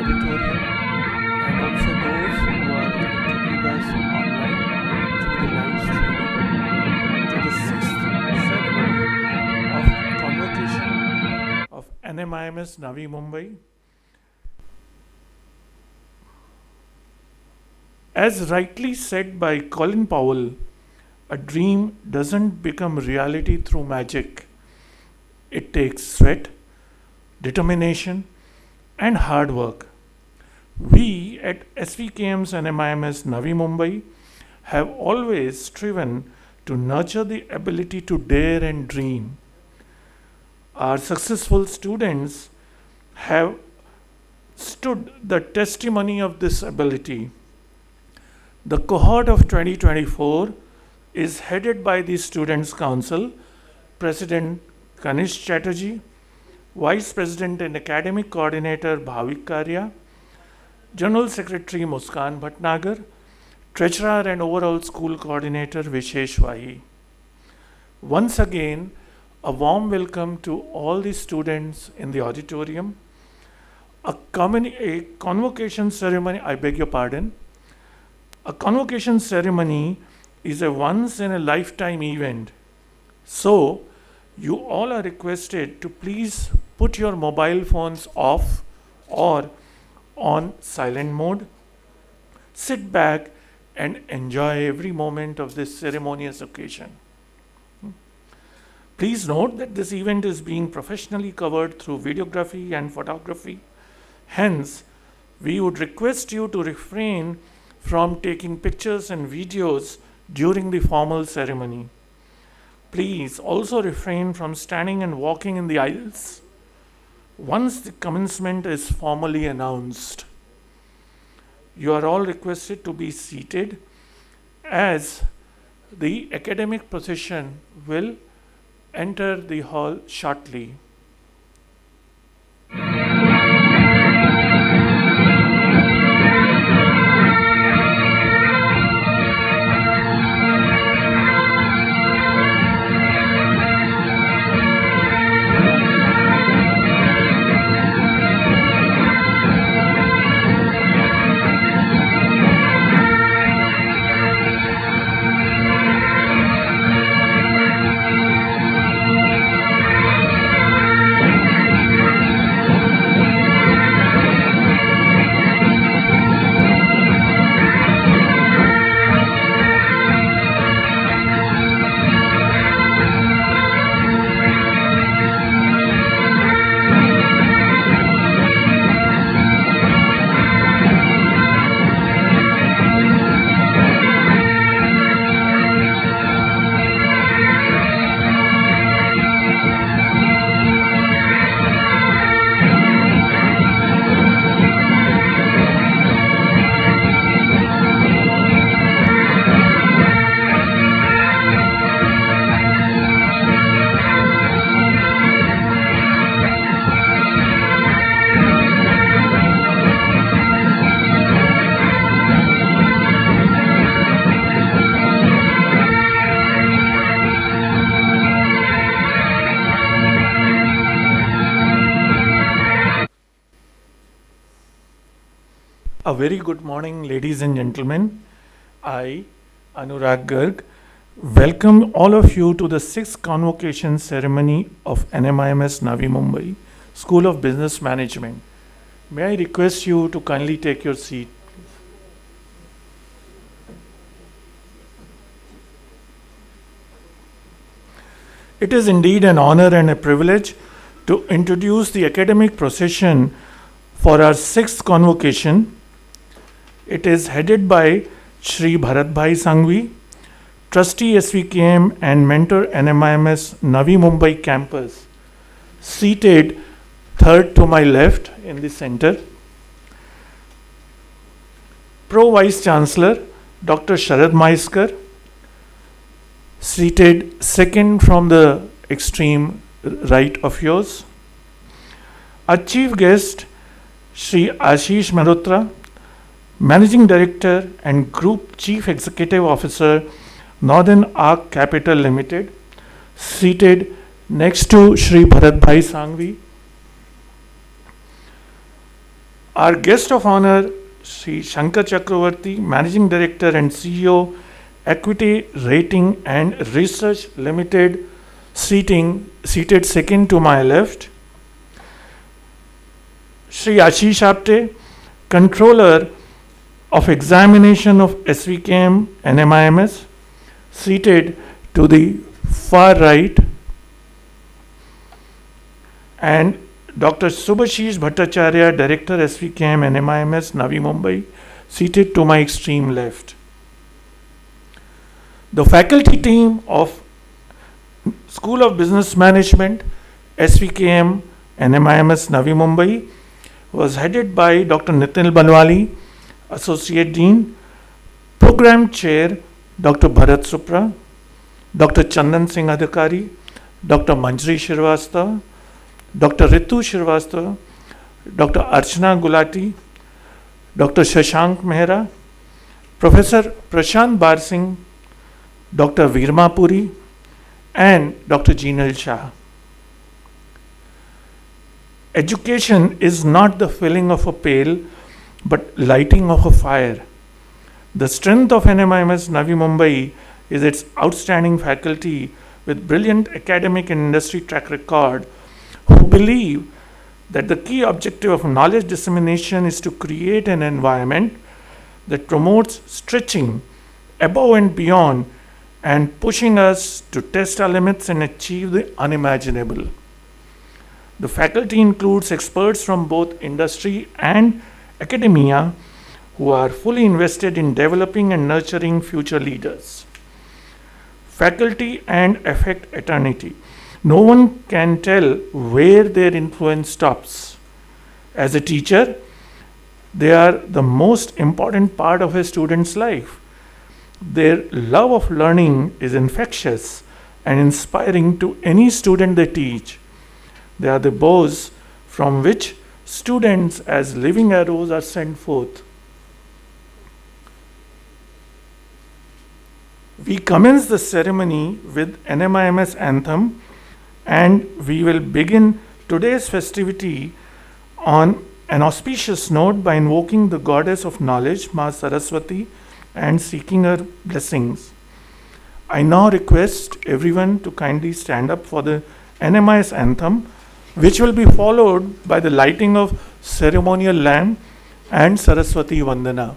auditorium and also those who are connected with us online through the live streaming to the 6th ceremony of Convocation of NMIMS Navi Mumbai. As rightly said by Colin Powell, a dream doesn't become reality through magic. It takes sweat, determination, and hard work. We at SVKM's NMIMS Navi Mumbai have always striven to nurture the ability to dare and dream. Our successful students have stood the testimony of this ability. The cohort of 2024 is headed by the Students' Council, President Kanish Chatterjee, Vice President and Academic Coordinator Bhavik Karya, General Secretary Muskan Bhatnagar, Treasurer and Overall School Coordinator Vishesh Vahi. Once again, a warm welcome to all the students in the auditorium. A convocation ceremony, I beg your pardon. A convocation ceremony is a once in a lifetime event. So, you all are requested to please put your mobile phones off or on silent mode. Sit back and enjoy every moment of this ceremonious occasion. Please note that this event is being professionally covered through videography and photography. Hence, we would request you to refrain from taking pictures and videos during the formal ceremony. Please also refrain from standing and walking in the aisles once the commencement is formally announced. You are all requested to be seated as the academic procession will enter the hall shortly. A very good morning, ladies and gentlemen. I, Anurag Garg, welcome all of you to the 6th Convocation Ceremony of NMIMS Navi Mumbai, School of Business Management. May I request you to kindly take your seat. It is indeed an honor and a privilege to introduce the academic procession for our 6th Convocation. It is headed by Shri Bharatbhai Sangvi, Trustee SVKM and Mentor NMIMS Navi Mumbai campus, seated third to my left in the center. Pro Vice Chancellor Dr. Sharad Maiskar, seated second from the extreme right of yours. Our chief guest, Shri Ashish Mehrotra, Managing Director and Group Chief Executive Officer, Northern Arc Capital Limited, seated next to Shri Bharatbhai Sangvi. Our guest of honor, Sri Sankar Chakraborti, Managing Director and CEO, Acuité Rating and Research Limited, seated second to my left. Sri Ashish Apte, Controller of Examination of SVKM NMIMS, seated to the far right. And Dr. Subhashish Bhattacharya, Director SVKM NMIMS Navi Mumbai, seated to my extreme left. The faculty team of School of Business Management SVKM NMIMS Navi Mumbai was headed by Dr. Nitin Banwali, Associate Dean, Program Chair Dr. Bharat Supra, Dr. Chandan Singh Adhikari, Dr. Manjri Shrivastava, Dr. Ritu Shrivastava, Dr. Archana Gulati, Dr. Shashank Mehra, Professor Prashant Barsingh, Dr. Veerma Puri, and Dr. Jinal Shah. Education is not the filling of a pail, but lighting of a fire. The strength of NMIMS Navi Mumbai is its outstanding faculty with brilliant academic and industry track record, who believe that the key objective of knowledge dissemination is to create an environment that promotes stretching above and beyond and pushing us to test our limits and achieve the unimaginable. The faculty includes experts from both industry and academia who are fully invested in developing and nurturing future leaders. Faculty and affect eternity. No one can tell where their influence stops. As a teacher, they are the most important part of a student's life. Their love of learning is infectious and inspiring to any student they teach. They are the bows from which students as living arrows are sent forth. We commence the ceremony with NMIMS anthem, and we will begin today's festivity on an auspicious note by invoking the goddess of knowledge, Ma Saraswati, and seeking her blessings. I now request everyone to kindly stand up for the NMIMS anthem, which will be followed by the lighting of ceremonial lamp and Saraswati Vandana.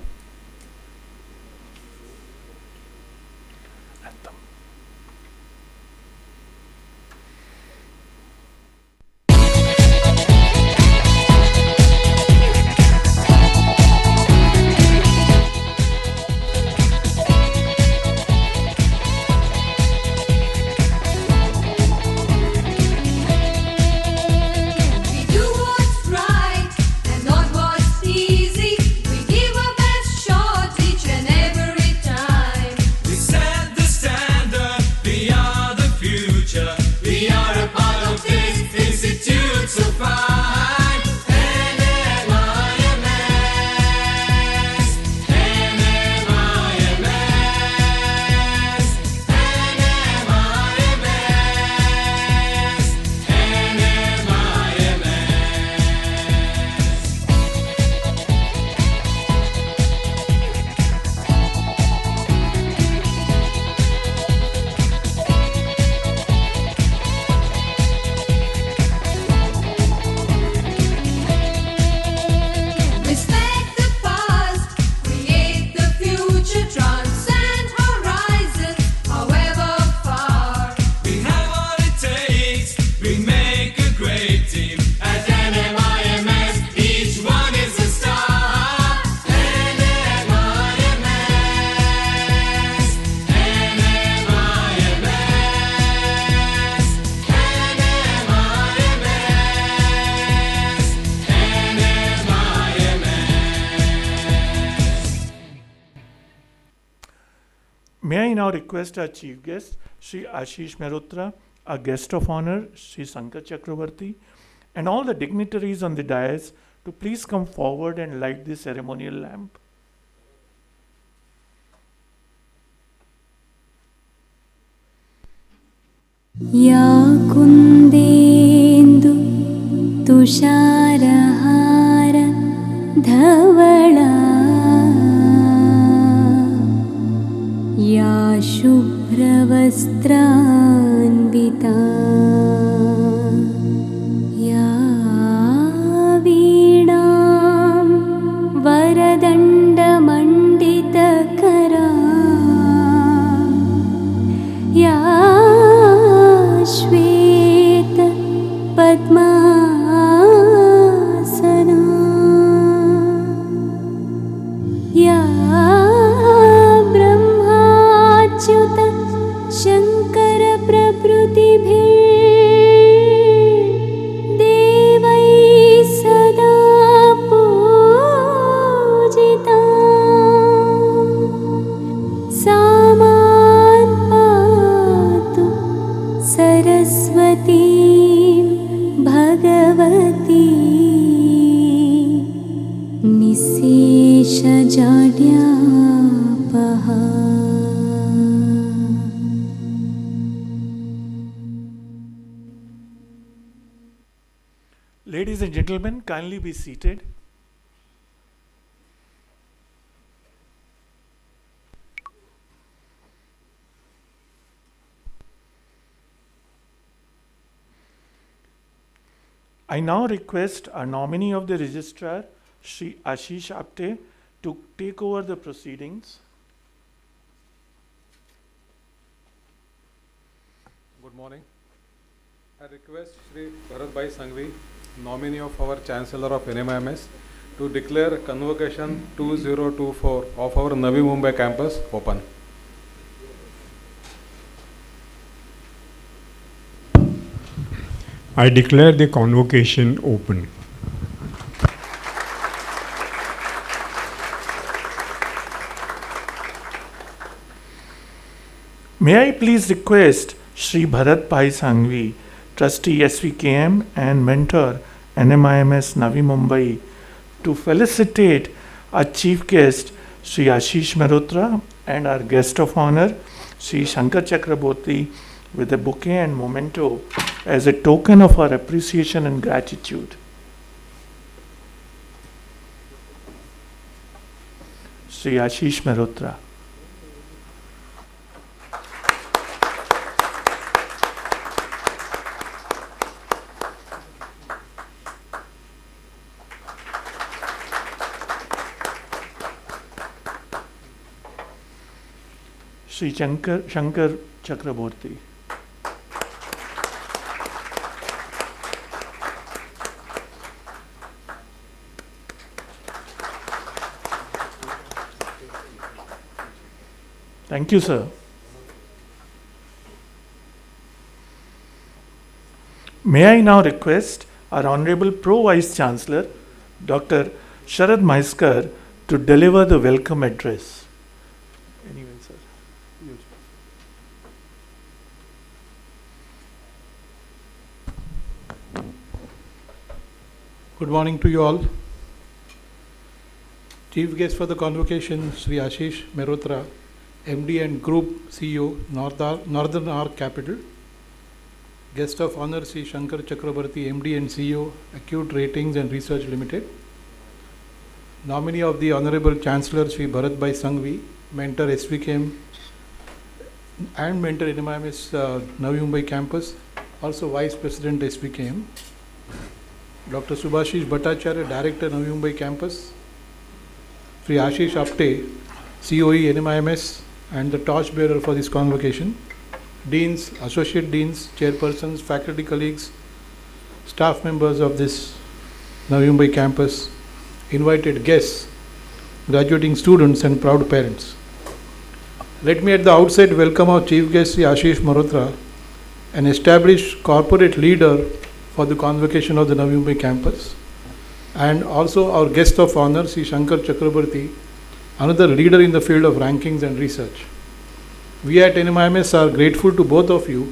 May I now request our chief guest, Sri Ashish Mehrotra, our guest of honor, Sri Sankar Chakraborti, and all the dignitaries on the dais to please come forward and light the ceremonial lamp. या कुन्देन्दु तुषारहार धवळा या शुभ्रवस्त्रान्विता या वीणां वरदण्डमण्डितकरा या श्वेत पद्मासना या ब्रह्माच्युत शङ्कर प्रभृतिभिः देवैः सदा पूजिता सा मां पातु सरस्वती भगवती निःशेषजाड्यापहा। Ladies and gentlemen, kindly be seated. I now request our nominee of the registrar, Shri Ashish Apte, to take over the proceedings. Good morning. I request Shri Bharat Bhai Sanghvi, nominee of our Chancellor of NMIMS, to declare Convocation 2024 of our Navi Mumbai campus open. I declare the convocation open. May I please request Shri Bharat Bhai Sanghvi, Trustee SVKM and Mentor NMIMS Navi Mumbai, to felicitate our Chief Guest Shri Ashish Mehrotra and our Guest of Honor Shri Sankar Chakraborti with a bouquet and memento as a token of our appreciation and gratitude. Shri Ashish Mehrotra. Shri Sankar Chakraborti. Thank you, sir. May I now request our Honorable Pro Vice Chancellor, Dr. Sharad Maiskar, to deliver the welcome address. Anyway, sir. Good morning to you all. Chief guest for the convocation, Sri Ashish Mehrotra, MD and Group CEO, Northern Arc Capital. Guest of honor, Sri Sankar Chakraborti, MD and CEO, Acuité Ratings and Research Limited. Nominee of the Honorable Chancellor, Sri Bharat Bhai Sanghvi, Mentor SVKM and Mentor NMIMS Navi Mumbai campus, also Vice President SVKM. Dr. Subhashish Bhattacharya, Director Navi Mumbai campus. Sri Ashish Apte, COE NMIMS and the torchbearer for this convocation. Deans, Associate Deans, Chairpersons, faculty colleagues, staff members of this Navi Mumbai campus, invited guests, graduating students and proud parents. Let me at the outset welcome our Chief Guest Sri Ashish Mehrotra, an established corporate leader for the convocation of the Navi Mumbai campus, and also our guest of honor Sri Sankar Chakraborti, another leader in the field of rankings and research. We at NMIMS are grateful to both of you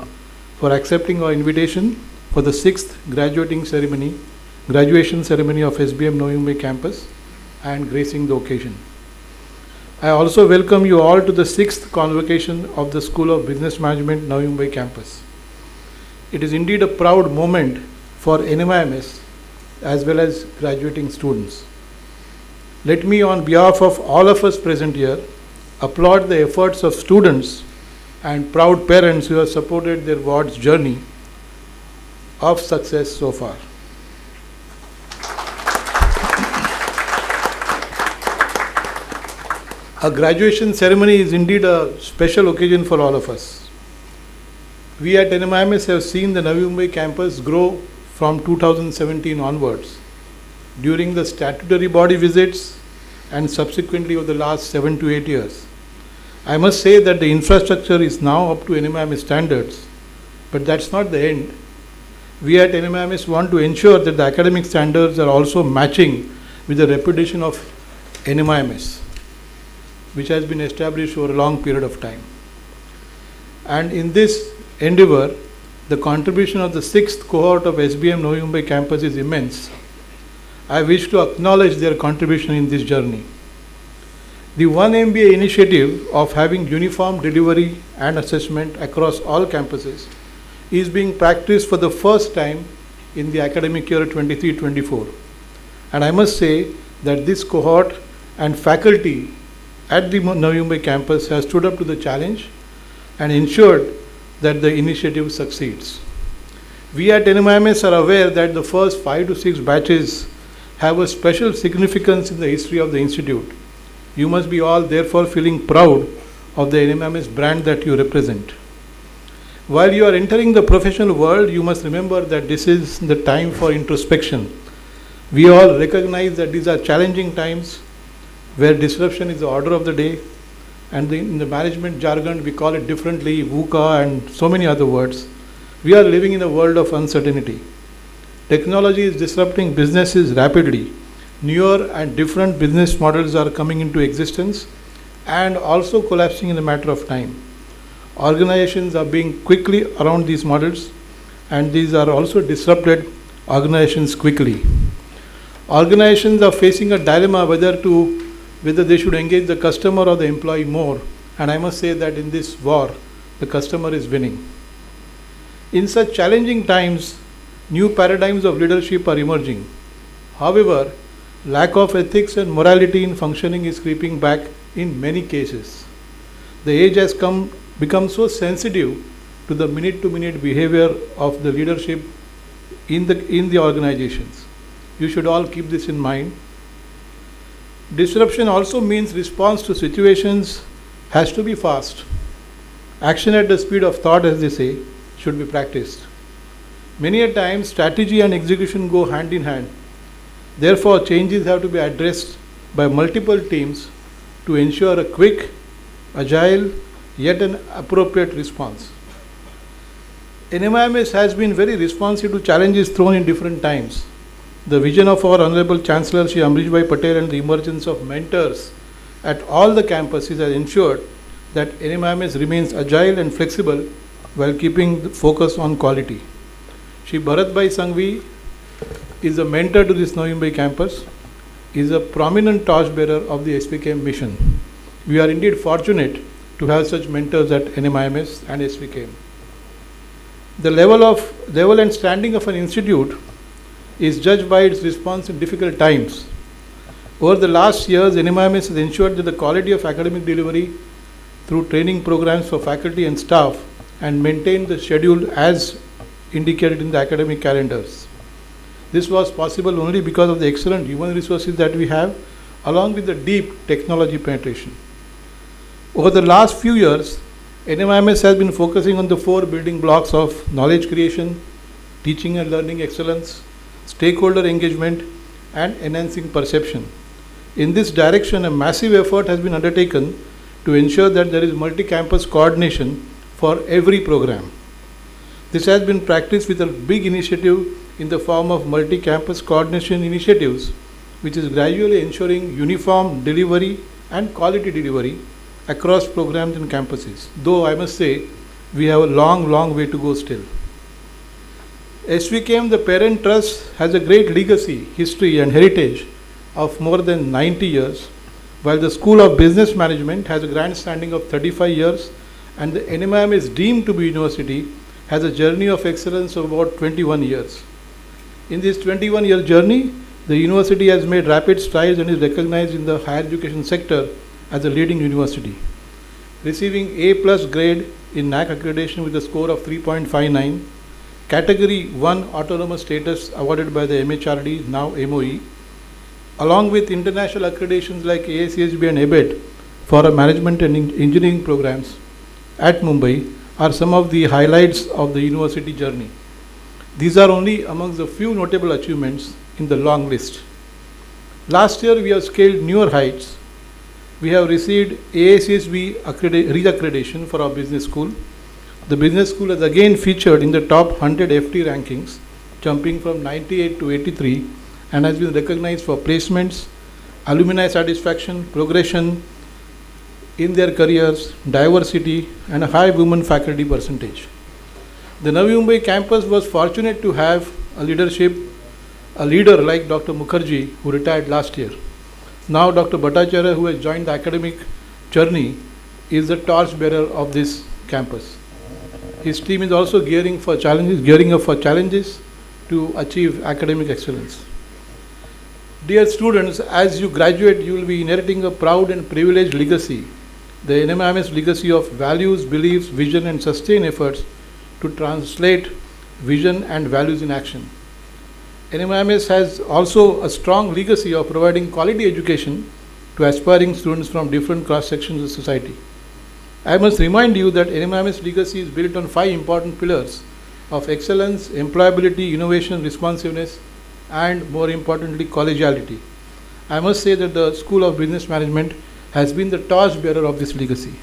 for accepting our invitation for the 6th graduation ceremony of SBM Navi Mumbai campus and gracing the occasion. I also welcome you all to the 6th convocation of the School of Business Management Navi Mumbai campus. It is indeed a proud moment for NMIMS as well as graduating students. Let me, on behalf of all of us present here, applaud the efforts of students and proud parents who have supported their ward's journey of success so far. A graduation ceremony is indeed a special occasion for all of us. We at NMIMS have seen the Navi Mumbai campus grow from 2017 onwards during the statutory body visits and subsequently over the last 7 to 8 years. I must say that the infrastructure is now up to NMIMS standards, but that's not the end. We at NMIMS want to ensure that the academic standards are also matching with the reputation of NMIMS, which has been established over a long period of time. And in this endeavor, the contribution of the 6th cohort of SBM Navi Mumbai campus is immense. I wish to acknowledge their contribution in this journey. The One MBA initiative of having uniform delivery and assessment across all campuses is being practiced for the first time in the academic year 23-24. And I must say that this cohort and faculty at the Navi Mumbai campus has stood up to the challenge and ensured that the initiative succeeds. We at NMIMS are aware that the first 5 to 6 batches have a special significance in the history of the institute. You must be all therefore feeling proud of the NMIMS brand that you represent. While you are entering the professional world, you must remember that this is the time for introspection. We all recognize that these are challenging times where disruption is the order of the day, and in the management jargon we call it differently, VUCA and so many other words. We are living in a world of uncertainty. Technology is disrupting businesses rapidly. Newer and different business models are coming into existence and also collapsing in a matter of time. Organizations are being quickly around these models, and these are also disrupted organizations quickly. Organizations are facing a dilemma whether they should engage the customer or the employee more, and I must say that in this war, the customer is winning. In such challenging times, new paradigms of leadership are emerging. However, lack of ethics and morality in functioning is creeping back in many cases. The age has become so sensitive to the minute-to-minute behavior of the leadership in the organizations. You should all keep this in mind. Disruption also means response to situations has to be fast. Action at the speed of thought, as they say, should be practiced. Many a time, strategy and execution go hand in hand. Therefore, changes have to be addressed by multiple teams to ensure a quick, agile, yet an appropriate response. NMIMS has been very responsive to challenges thrown in different times. The vision of our Honorable Chancellor Shri Amrish Patel and the emergence of mentors at all the campuses has ensured that NMIMS remains agile and flexible while keeping the focus on quality. Shri Bharat Sangvi is a mentor to this Navi Mumbai campus, is a prominent torchbearer of the SPKM mission. We are indeed fortunate to have such mentors at NMIMS and SPKM. The level and standing of an institute is judged by its response in difficult times. Over the last years, NMIMS has ensured that the quality of academic delivery through training programs for faculty and staff and maintained the schedule as indicated in the academic calendars. This was possible only because of the excellent human resources that we have, along with the deep technology penetration. Over the last few years, NMIMS has been focusing on the 4 building blocks of knowledge creation, teaching and learning excellence, stakeholder engagement, and enhancing perception. In this direction, a massive effort has been undertaken to ensure that there is multi-campus coordination for every program. This has been practiced with a big initiative in the form of multi-campus coordination initiatives, which is gradually ensuring uniform delivery and quality delivery across programs and campuses. Though I must say, we have a long way to go still. SVKM, the parent trust, has a great legacy, history and heritage of more than 90 years, while the School of Business Management has a grandstanding of 35 years, and the NMIM is deemed to be university, has a journey of excellence of about 21 years. In this 21-year journey, The university has made rapid strides and is recognized in the higher education sector as a leading university. Receiving A+ grade in NAC accreditation with a score of 3.59, Category 1 autonomous status awarded by the MHRD, now MOE, along with international accreditations like AICSB and ABET for our management and engineering programs at Mumbai are some of the highlights of the university journey. These are only amongst the few notable achievements in the long list. Last year we have scaled newer heights. We have received AICSB re-accreditation for our business school. The business school has again featured in the top 100 FT rankings, jumping from 98 to 83, and has been recognized for placements, alumni satisfaction, progression in their careers, diversity, and a high women faculty percentage. The Navi Mumbai campus was fortunate to have a leader like Dr. Mukherjee, who retired last year. Now Dr. Bhattacharya, who has joined the academic journey, is the torchbearer of this campus. His team is also gearing up for challenges to achieve academic excellence. Dear students, as you graduate, you will be inheriting a proud and privileged legacy, the NMIMS legacy of values, beliefs, vision, and sustained efforts to translate vision and values in action. NMIMS has also a strong legacy of providing quality education to aspiring students from different cross-sections of society. I must remind you that NMIMS legacy is built on 5 important pillars of excellence, employability, innovation, responsiveness, and more importantly, collegiality. I must say that the School of Business Management has been the torchbearer of this legacy.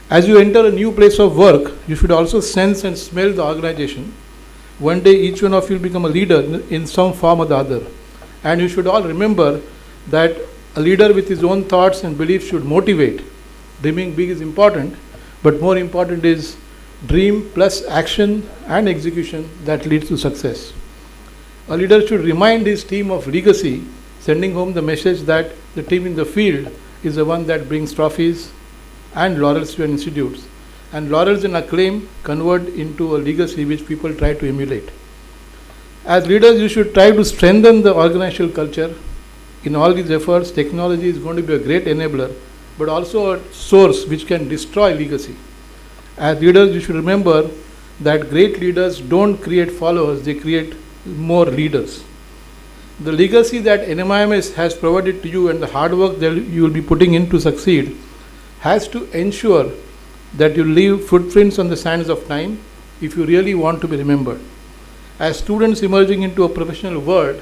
As you enter a new place of work, you should also sense and smell the organization. One day each one of you will become a leader in some form or the other. And you should all remember that a leader with his own thoughts and beliefs should motivate. Dreaming big is important, but more important is dream plus action and execution that leads to success. A leader should remind his team of legacy, sending home the message that the team in the field is the one that brings trophies and laurels to your institutes. And laurels and acclaim convert into a legacy which people try to emulate. As leaders, you should try to strengthen the organizational culture. In all these efforts, technology is going to be a great enabler, but also a source which can destroy legacy. As leaders, you should remember that great leaders don't create followers, they create more leaders. The legacy that NMIMS has provided to you and the hard work that you will be putting in to succeed has to ensure that you leave footprints on the sands of time if you really want to be remembered. As students emerging into a professional world,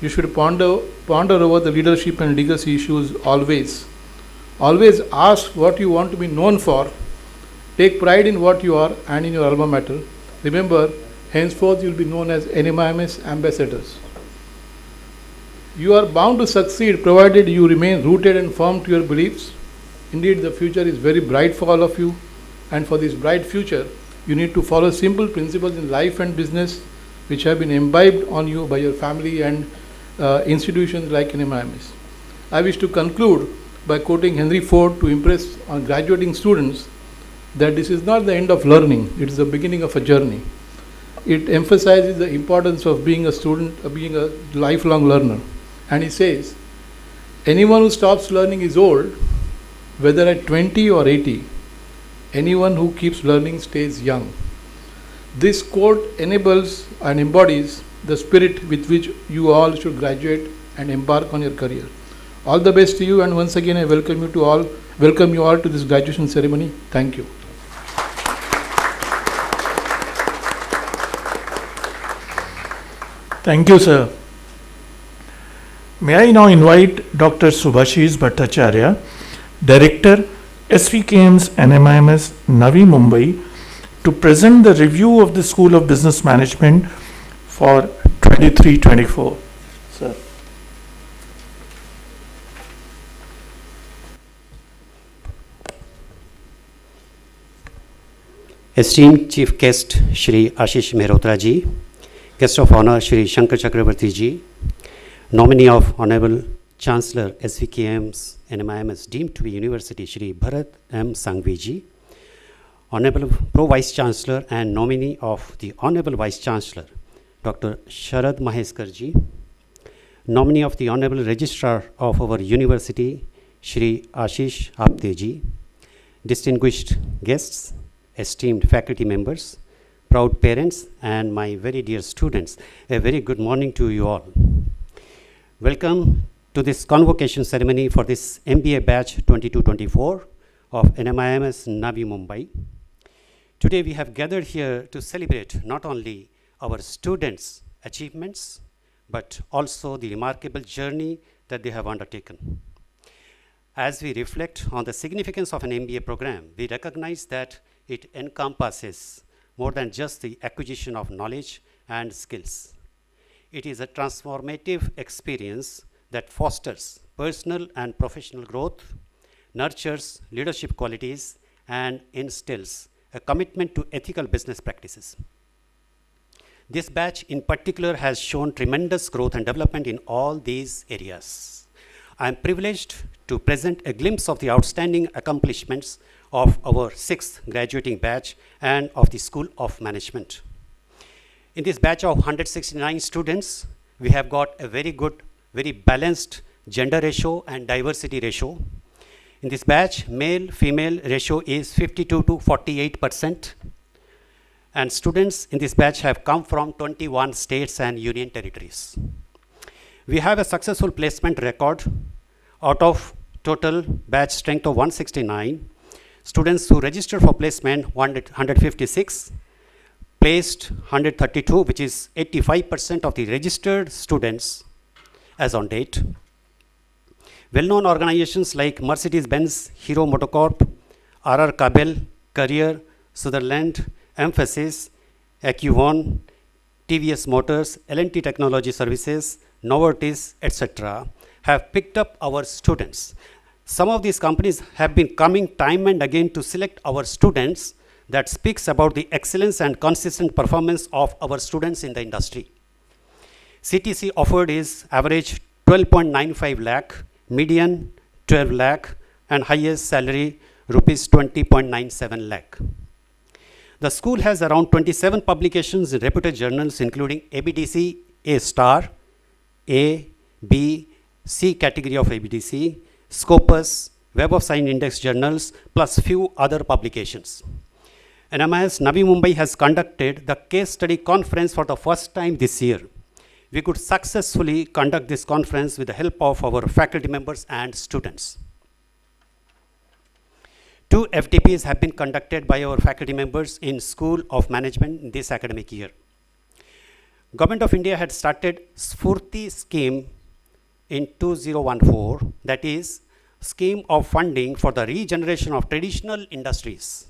you should ponder over the leadership and legacy issues always. Always ask what you want to be known for. Take pride in what you are and in your alma mater. Remember, henceforth you will be known as NMIMS ambassadors. You are bound to succeed provided you remain rooted and firm to your beliefs. Indeed, the future is very bright for all of you, and for this bright future, you need to follow simple principles in life and business which have been imbibed on you by your family and institutions like NMIMS. I wish to conclude by quoting Henry Ford to impress on graduating students that this is not the end of learning, it is the beginning of a journey. It emphasizes the importance of being a student, being a lifelong learner. And he says, anyone who stops learning is old, whether at 20 or 80. Anyone who keeps learning stays young. This quote enables and embodies the spirit with which you all should graduate and embark on your career. All the best to you, and once again I welcome you all to this graduation ceremony. Thank you. Thank you, sir. May I now invite Dr. Subhashish Bhattacharya, Director, SVKM's NMIMS, Navi Mumbai, to present the review of the School of Business Management for 23-24. Sir. Esteemed Chief Guest Shri Ashish Mehrotra ji, Guest of Honor Shri Sankar Chakraborti ji, Nominee of Honorable Chancellor SVKM's NMIMS deemed to be University Shri Bharat M. Sanghvi ji, Honorable Pro Vice Chancellor and Nominee of the Honorable Vice Chancellor Dr. Sharad Maheskar ji, nominee of the Honorable Registrar of our University, Shri Ashish Apte ji, distinguished guests, esteemed faculty members, proud parents, and my very dear students, a very good morning to you all. Welcome to this convocation ceremony for this MBA batch 22-24 of NMIMS Navi Mumbai. Today we have gathered here to celebrate not only our students' achievements, but also the remarkable journey that they have undertaken. As we reflect on the significance of an MBA program, we recognize that it encompasses more than just the acquisition of knowledge and skills. It is a transformative experience that fosters personal and professional growth, nurtures leadership qualities, and instills a commitment to ethical business practices. This batch in particular has shown tremendous growth and development in all these areas. I am privileged to present a glimpse of the outstanding accomplishments of our 6th graduating batch and of the School of Management. In this batch of 169 students, we have got a very good, very balanced gender ratio and diversity ratio. In this batch, male-female ratio is 52 to 48%. And students in this batch have come from 21 states and union territories. We have a successful placement record. Out of total batch strength of 169, students who registered for placement 156, placed 132, which is 85% of the registered students as on date. Well-known organizations like Mercedes-Benz, Hero Motocorp, R.R. Kabel, Career, Sutherland, Emphasis, Acuité, TVS Motors, L&T Technology Services, Novartis, etc. have picked up our students. Some of these companies have been coming time and again to select our students. That speaks about the excellence and consistent performance of our students in the industry. CTC offered is average 12.95 lakh, median 12 lakh, and highest salary rupees 20.97 lakh. The school has around 27 publications in reputed journals including ABDC A star, A, B, C category of ABDC, Scopus, Web of Science Index journals, plus few other publications. NMIMS Navi Mumbai has conducted the case study conference for the first time this year. We could successfully conduct this conference with the help of our faculty members and students. 2 FDPs have been conducted by our faculty members in School of Management this academic year. Government of India had started Sphurti scheme in 2014, that is, scheme of funding for the regeneration of traditional industries.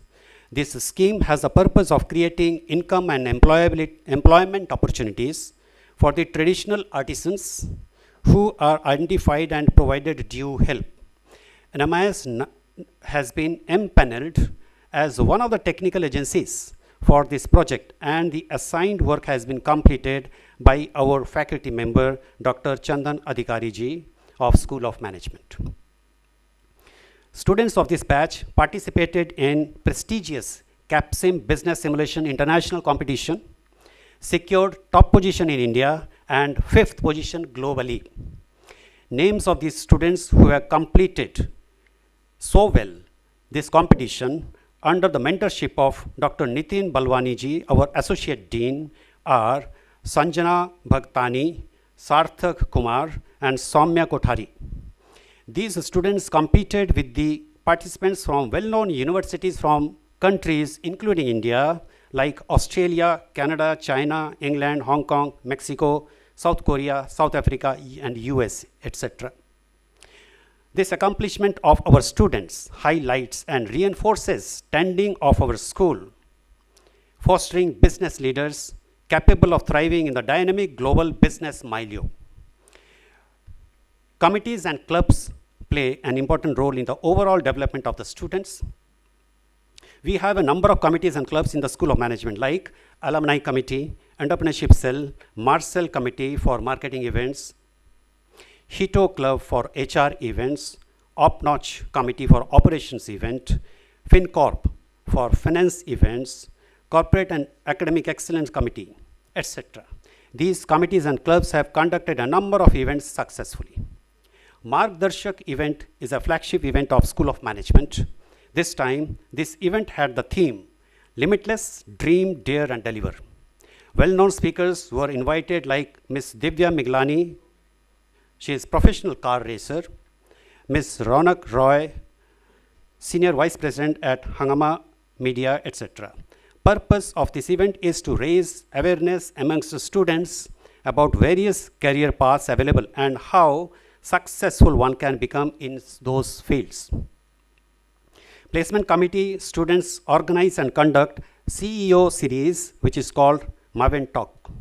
This scheme has the purpose of creating income and employment opportunities for the traditional artisans who are identified and provided due help. NMIMS has been empaneled as one of the technical agencies for this project, and the assigned work has been completed by our faculty member, Dr. Chandan Adhikari ji of School of Management. Students of this batch participated in prestigious CAPSIM Business Simulation International Competition, secured top position in India and 5th position globally. Names of these students who have completed so well this competition under the mentorship of Dr. Nitin Balwani ji, our Associate Dean, are Sanjana Bhaktani, Sarthak Kumar, and Soumya Kothari. These students competed with the participants from well-known universities from countries including India, like Australia, Canada, China, England, Hong Kong, Mexico, South Korea, South Africa, and US, etc. This accomplishment of our students highlights and reinforces standing of our school, fostering business leaders capable of thriving in the dynamic global business milieu. Committees and clubs play an important role in the overall development of the students. We have a number of committees and clubs in the School of Management, like Alumni Committee, Entrepreneurship Cell, Marcel Committee for Marketing Events, Hito Club for HR Events, Op-Notch Committee for Operations Event, FinCorp for Finance Events, Corporate and Academic Excellence Committee, etc. these committees and clubs have conducted a number of events successfully. Margdarshak event is a flagship event of School of Management. This time, this event had the theme, Limitless, Dream, Dare and Deliver. Well-known speakers were invited like Ms. Divya Miglani, she is professional car racer, Ms. Ronak Roy, Senior Vice President at Hangama Media, etc. Purpose of this event is to raise awareness amongst the students about various career paths available and how successful one can become in those fields. Placement committee students organize and conduct CEO series, which is called Maven Talk.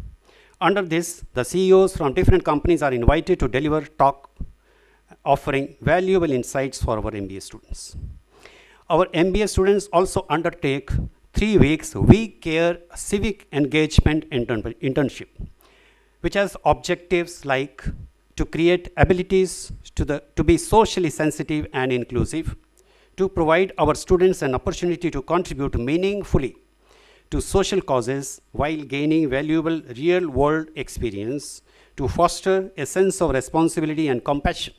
Under this, the CEOs from different companies are invited to deliver talk offering valuable insights for our MBA students. Our MBA students also undertake 3 weeks We Care civic engagement internship, which has objectives like to create abilities to be socially sensitive and inclusive, to provide our students an opportunity to contribute meaningfully to social causes while gaining valuable real-world experience, to foster a sense of responsibility and compassion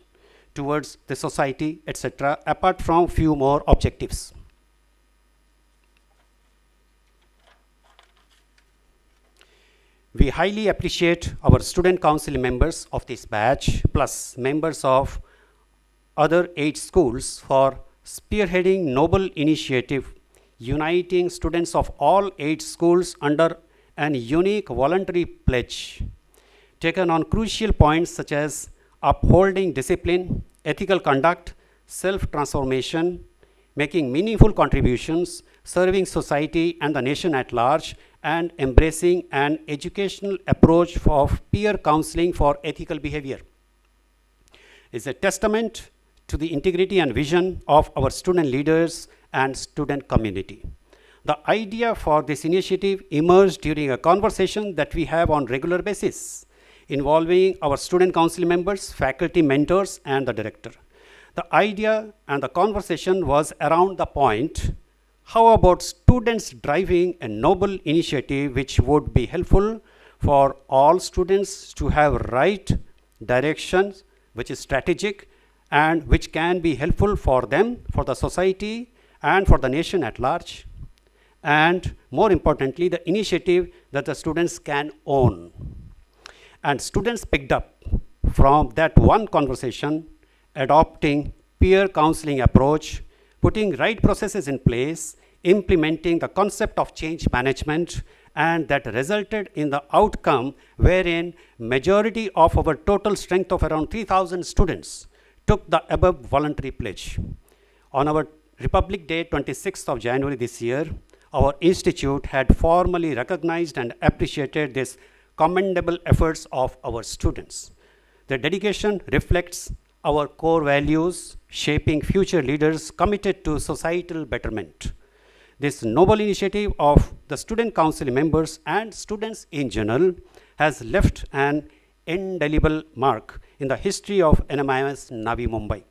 towards the society, etc., apart from few more objectives. We highly appreciate our student council members of this batch, plus members of other 8 schools for spearheading noble initiative, uniting students of all 8 schools under an unique voluntary pledge, taken on crucial points such as upholding discipline, ethical conduct, self-transformation, making meaningful contributions, serving society and the nation at large, and embracing an educational approach of peer counseling for ethical behavior. It's a testament to the integrity and vision of our student leaders and student community. The idea for this initiative emerged during a conversation that we have on regular basis, involving our student council members, faculty mentors, and the director. The idea and the conversation was around the point, how about students driving a noble initiative which would be helpful for all students to have right direction, which is strategic, and which can be helpful for them, for the society, and for the nation at large. And more importantly, the initiative that the students can own. And students picked up from that one conversation, adopting peer counseling approach, putting right processes in place, implementing the concept of change management, and that resulted in the outcome wherein majority of our total strength of around 3,000 students took the above voluntary pledge. On our Republic Day, 26th of January this year, our institute had formally recognized and appreciated these commendable efforts of our students. Their dedication reflects our core values, shaping future leaders committed to societal betterment. This noble initiative of the student council members and students in general has left an indelible mark in the history of NMIMS Navi Mumbai.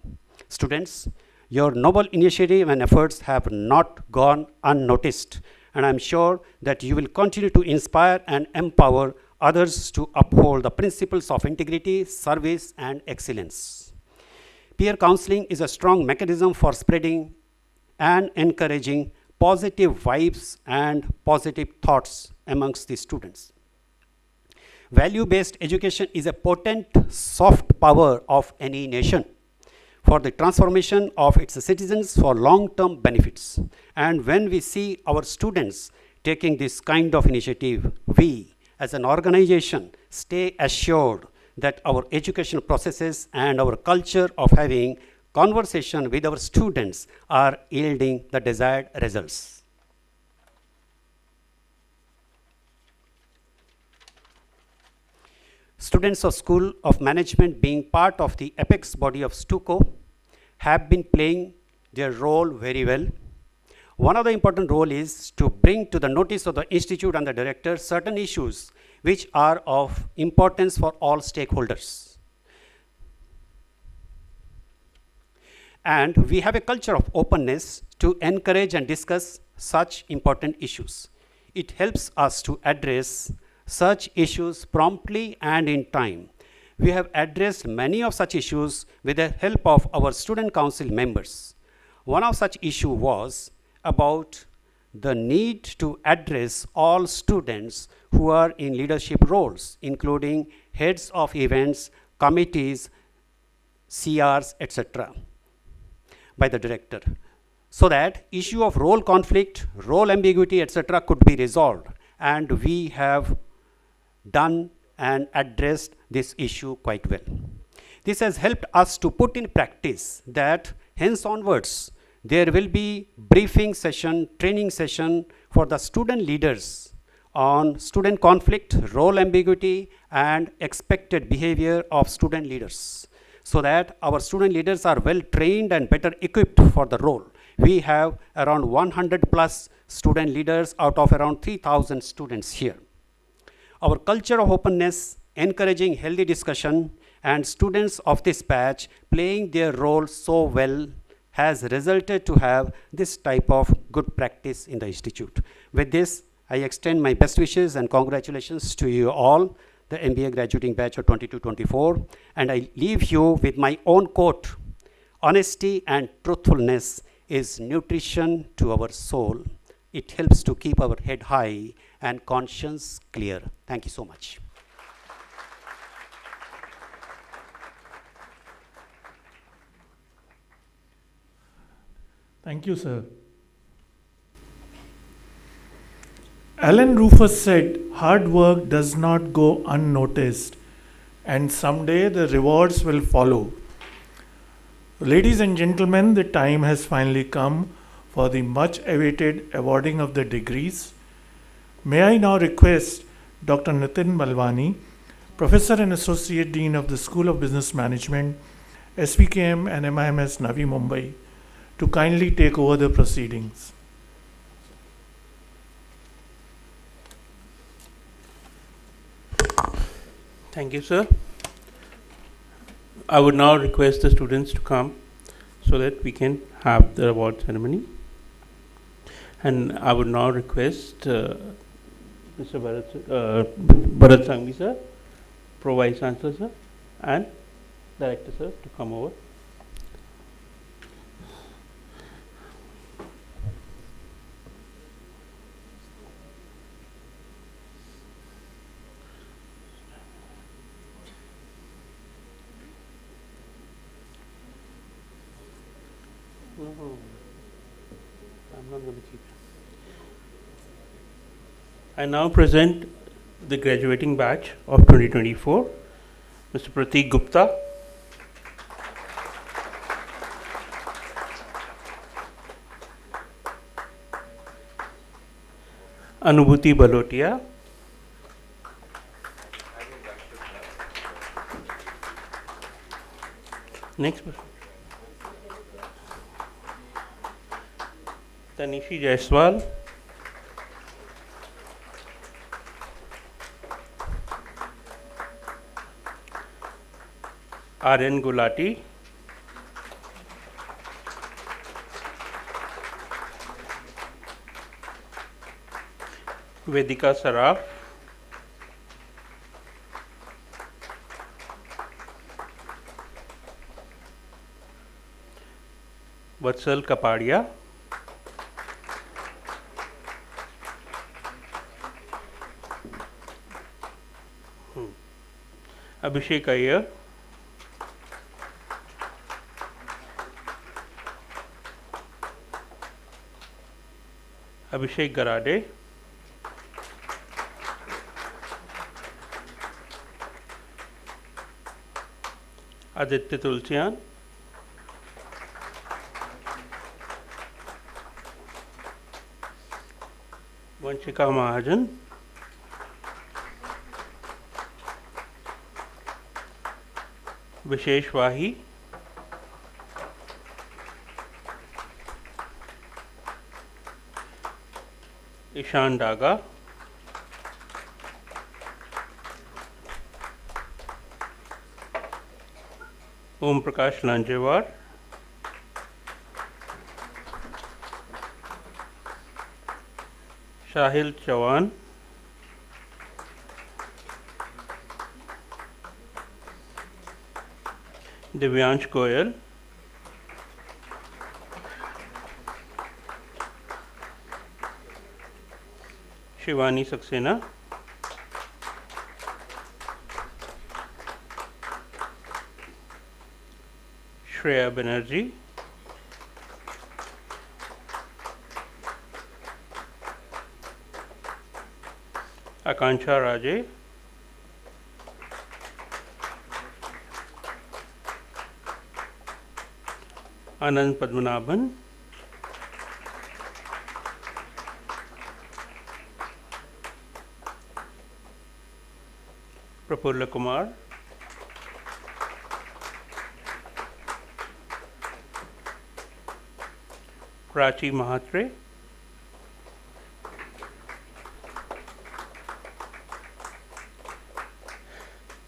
Students, your noble initiative and efforts have not gone unnoticed, and I'm sure that you will continue to inspire and empower others to uphold the principles of integrity, service, and excellence. Peer counseling is a strong mechanism for spreading and encouraging positive vibes and positive thoughts amongst the students. Value-based education is a potent soft power of any nation for the transformation of its citizens for long-term benefits. And when we see our students taking this kind of initiative, we as an organization stay assured that our educational processes and our culture of having conversation with our students are yielding the desired results. Students of School of Management, being part of the apex body of STUCO, have been playing their role very well. One of the important role is to bring to the notice of the institute and the director certain issues which are of importance for all stakeholders. And we have a culture of openness to encourage and discuss such important issues. It helps us to address such issues promptly and in time. We have addressed many of such issues with the help of our student council members. One of such issue was about the need to address all students who are in leadership roles, including heads of events, committees, CRs, etc., by the director, so that issue of role conflict, role ambiguity, etc., could be resolved. And we have done and addressed this issue quite well. This has helped us to put in practice that hence onwards there will be briefing session, training session for the student leaders on student conflict, role ambiguity, and expected behavior of student leaders, so that our student leaders are well trained and better equipped for the role. We have around 100 plus student leaders out of around 3,000 students here. Our culture of openness, encouraging healthy discussion, and students of this batch playing their role so well has resulted to have this type of good practice in the institute. With this, I extend my best wishes and congratulations to you all, the MBA graduating batch of 22-24, and I leave you with my own quote: honesty and truthfulness is nutrition to our soul. It helps to keep our head high and conscience clear. Thank you so much. Thank you, sir. Alan Rufus said, hard work does not go unnoticed, and someday the rewards will follow. Ladies and gentlemen, the time has finally come for the much awaited awarding of the degrees. May I now request Dr. Nitin Malwani, Professor and Associate Dean of the School of Business Management, SVKM and NMIMS Navi Mumbai, to kindly take over the proceedings. Thank you, sir. I would now request the students to come so that we can have the award ceremony. And I would now request Mr. Bharat Sangvi, sir, Pro Vice Chancellor, sir, and Director, sir, to come over. No, I'm not going to keep it. I now present the graduating batch of 2024, Mr. Prateek Gupta, Anubhuti Balotia, next person, Tanishi Jaiswal, Aryan Gulati, Vedika Saraf, Vatsal Kapadia, Abhishek Iyer, Abhishek Garade, Aditya Tulsian, Vanshika Mahajan, Vishesh Wahi, Ishan Daga, Om Prakash Lanjewar, Shahil Chawan, Divyansh Goyal, Shivani Saxena, Shreya Banerjee, Akanksha Raje, Anand Padmanabhan, Praful Kumar, Prachi Mhatre,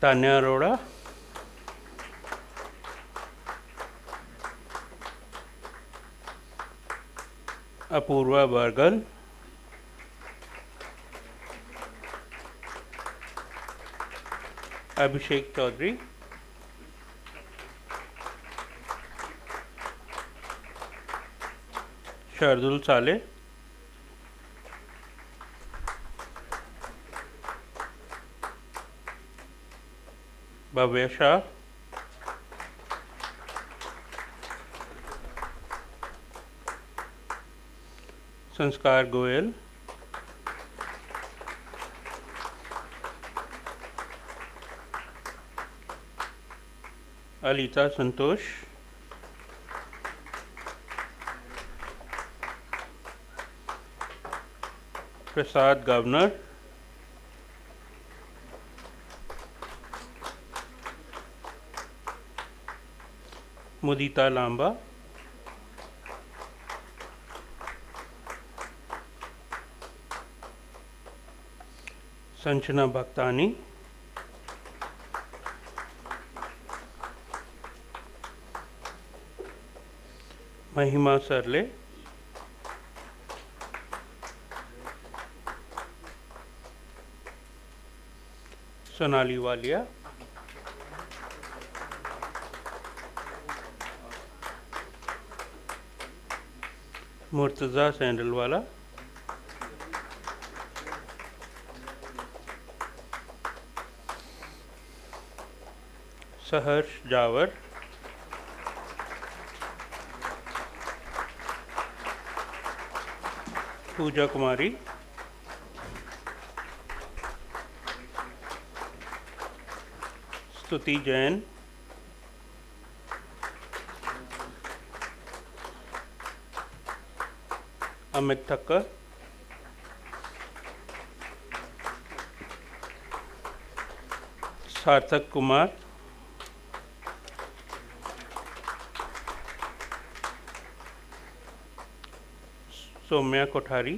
Tanya Arora, Apurva Bargal, Abhishek Chaudhary, Shardul Sale, Bhavya Shah, Sanskar Goyal, Alita Santosh, Prasad Governor, Mudita Lamba, Sanjana Bhaktani, Mahima Sarle, Sonali Walia, Murtaza सैंडलवाला, सहर्ष जावर, पूजा कुमारी, स्तुति जैन, अमित ठक्कर, सार्थक कुमार, सौम्या कोठारी,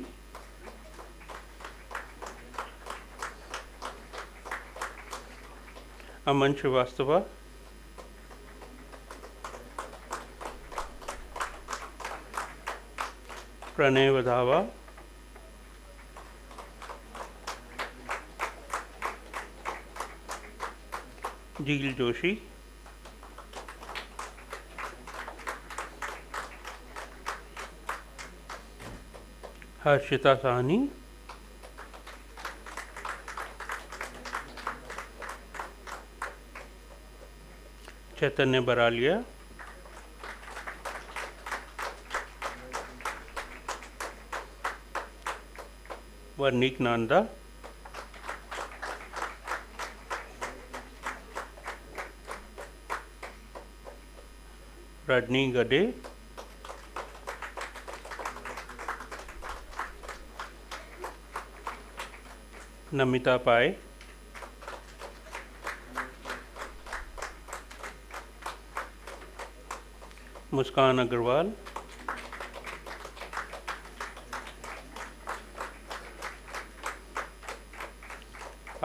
अमन श्रीवास्तव, प्रणय वधावा, जील जोशी, हर्षिता साहनी, चैतन्य बरालिया, वर्णिक नांदा, रजनी गडे, नमिता पाए, मुस्कान Agarwal,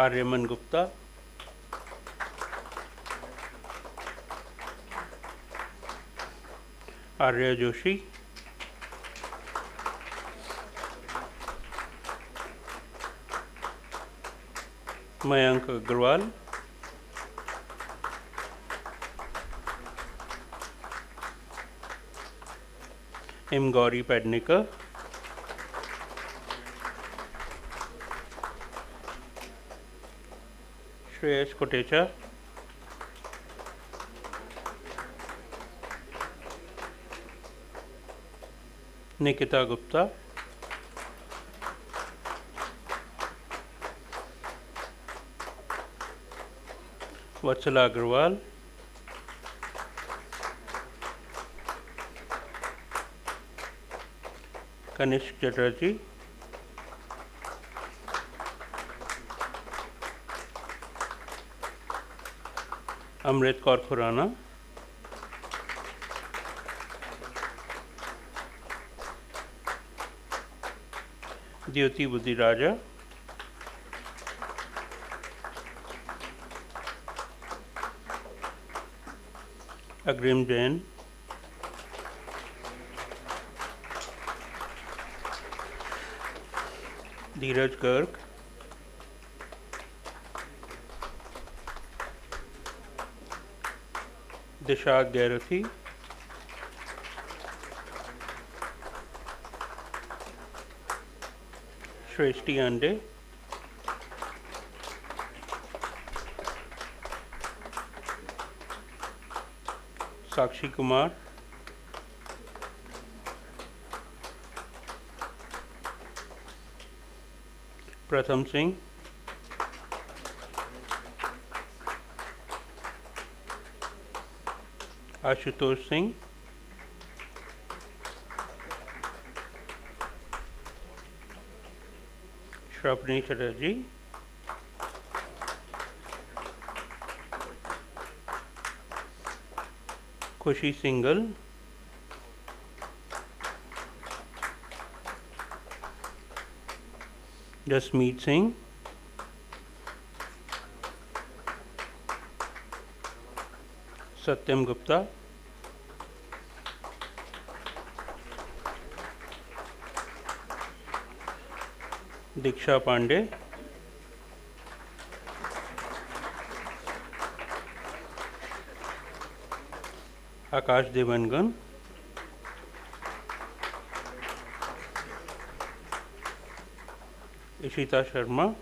Aryaman Gupta, Arya Joshi, Mayank Agarwal, M. Gauri Padnikar, Shreyas Kotecha, Nikita Gupta, Vatsala Agarwal, Kanishk Chatterjee, Amrit Kaur Khurana, Jyoti Buddhi Raja, Agrim Jain, Dheeraj Garg, Dishad Gairathi, Shreshti Ande, Sakshi Kumar, Pratham Singh, Ashutosh Singh, Shrapani Chatterjee, Khushi Singhal, Jasmeet Singh, Satyam Gupta, Diksha Pandey, Akash Devangan, Ishita Sharma,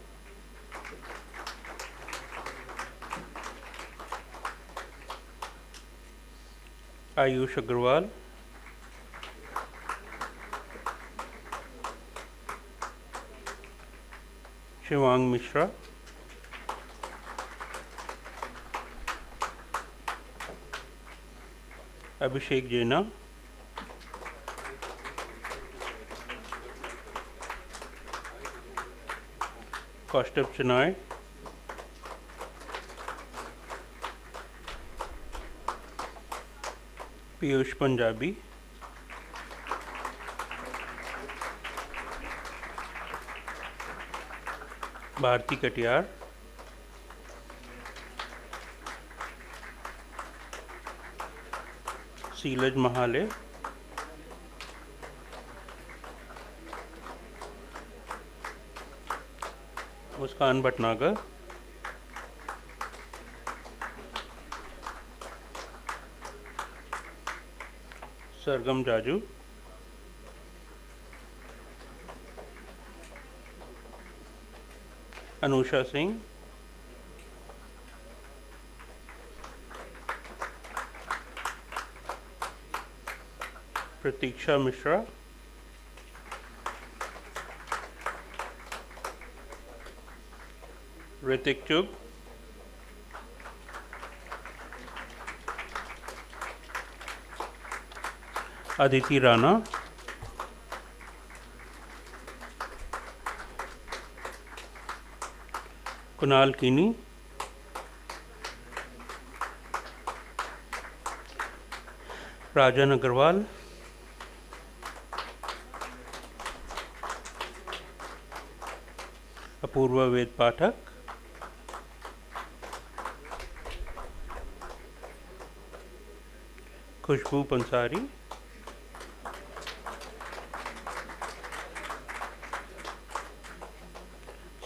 Ayush Agarwal, Shivang Mishra, Abhishek Jaina, Kaustav Chenoy, Piyush Punjabi, Bharti Katiyar, Seelaj Mahale, Muskan Bhatnagar, Sargam Jaju, Anusha Singh, Pratiksha Mishra, Ritik Chugh, Aditi Rana, Kunal Kini, Rajan Agarwal, Apurva Ved Pathak, Khushbu Pansari,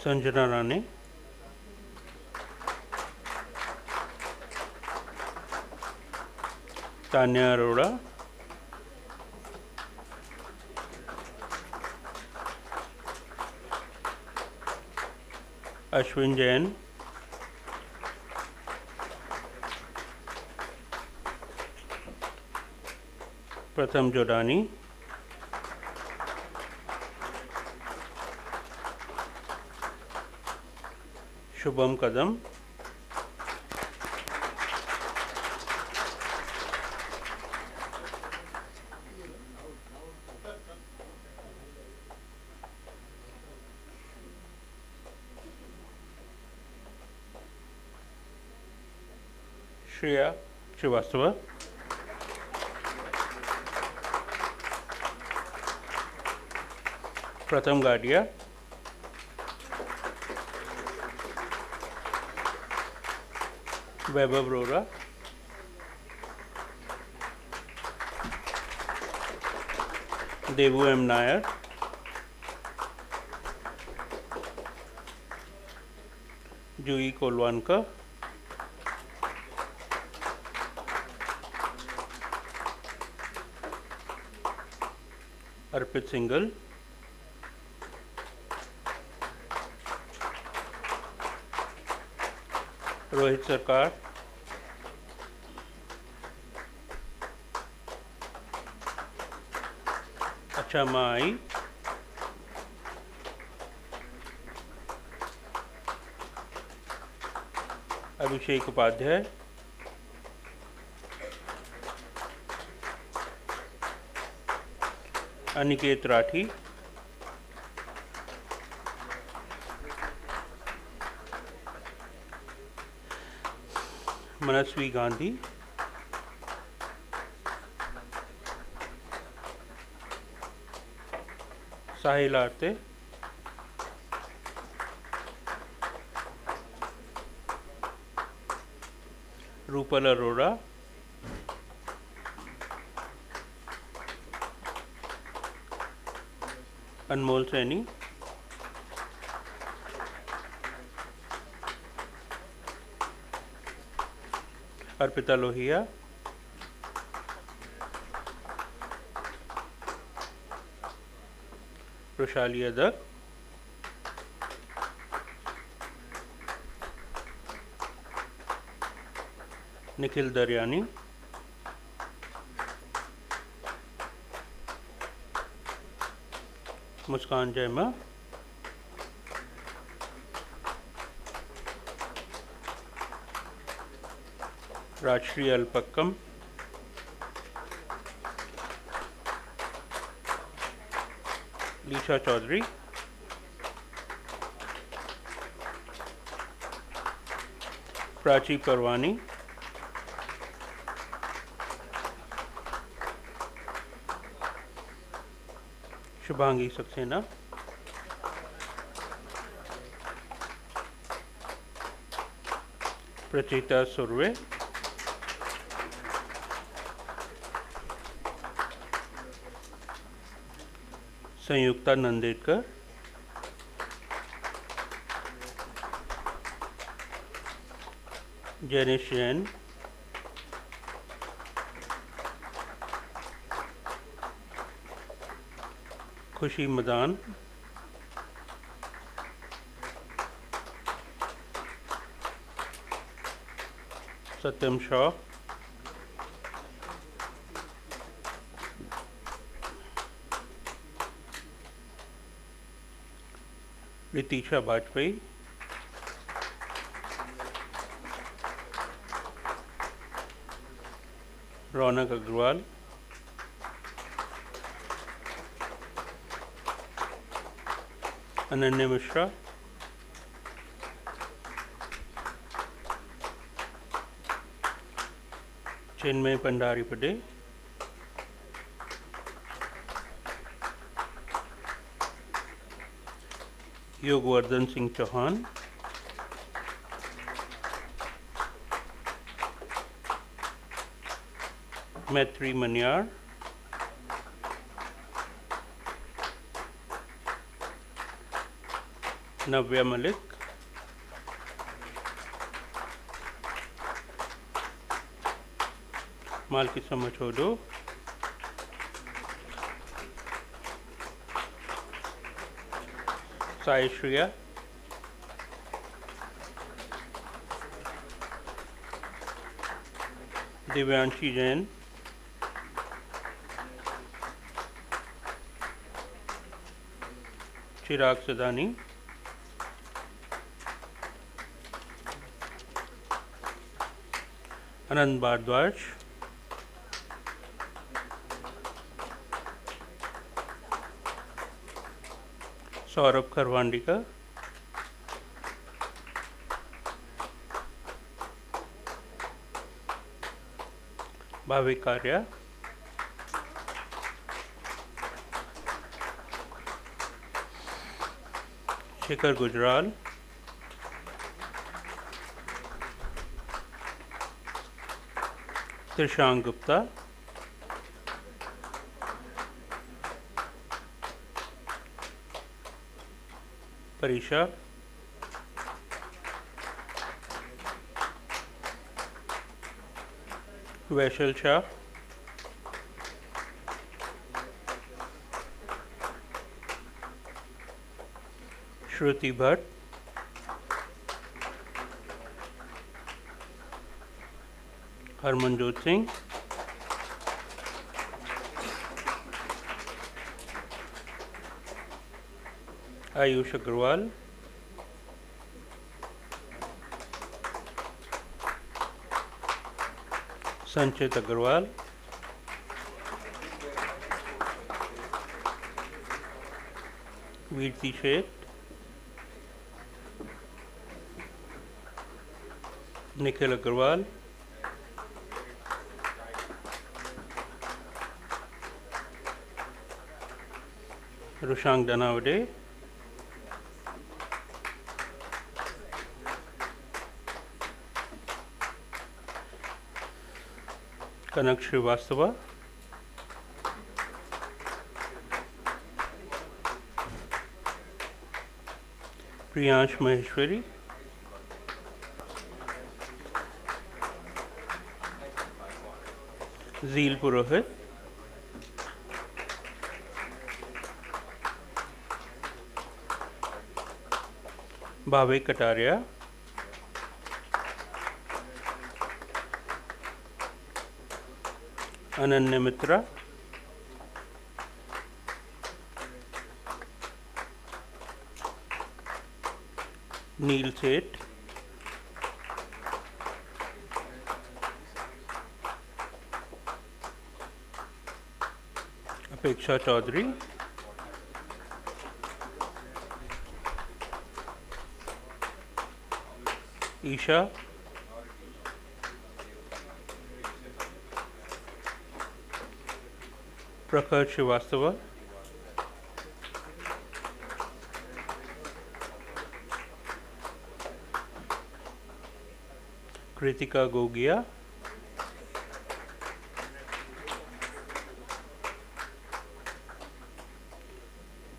Sanjana Rane, Tanya Arora, Ashwin Jain, प्रथम जोडानी, शुभम कदम, श्रेया श्रीवास्तव, प्रथम गाडिया, वैभव रोरा, देवू M Nair, जूही कोलवानकर, अर्पित single, Rohit सरकार, अच्छा माई, अभिषेक उपाध्याय, अनिकेत राठी, मनस्वी गांधी, साहिल आरते, रूपल अरोड़ा, अनमोल सैनी, अर्पिता लोहिया, रोशाली अदक, निखिल दरियानी, मुस्कान जैमा, राजश्री अल्पक्कम, लीशा चौधरी, प्राची परवानी, शुभांगी सक्सेना, प्रचेता सुरवे, संयुक्ता नंदेडकर, जैनिश जैन, खुशी मदान, सत्यम शाह, रितीशा वाजपेयी, रौनक अग्रवाल, अनन्या मिश्रा, चिन्मय पंडारी पडे, योगवर्धन सिंह चौहान, मैत्री मनियार, नव्या मलिक, मालकी समझोडो, Sai Shriya, Divyanshi Jain, Chirag Sadani, Anand Bhardwaj, Saurabh Kharwandika, Bhavik Arya, Shekhar Gujral, Trishang Gupta, Parisha, Vaishal Shah, Shruti Bhatt, Harmanjot Singh, Ayush Agrawal, Sanchit Agrawal, Veerti Sheth, Nikhil Agrawal, Rushang Danavade, Kanak Srivastava, Priyansh Maheshwari, Zeel Purohit, Bhavik Kataria, Ananya Mitra, Neil Seth, Apeksha Chaudhary, Isha, Prakhar Srivastava, Kritika Gogia,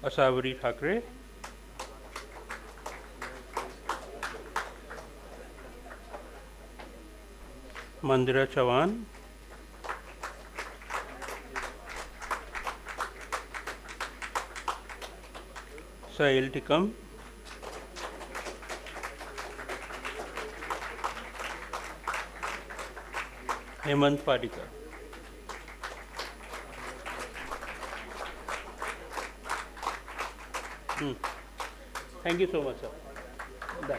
Asavari Thakre, Mandira Chavan, Sahil Tikam, Hemant Padikar. Thank you so much, sir. Done.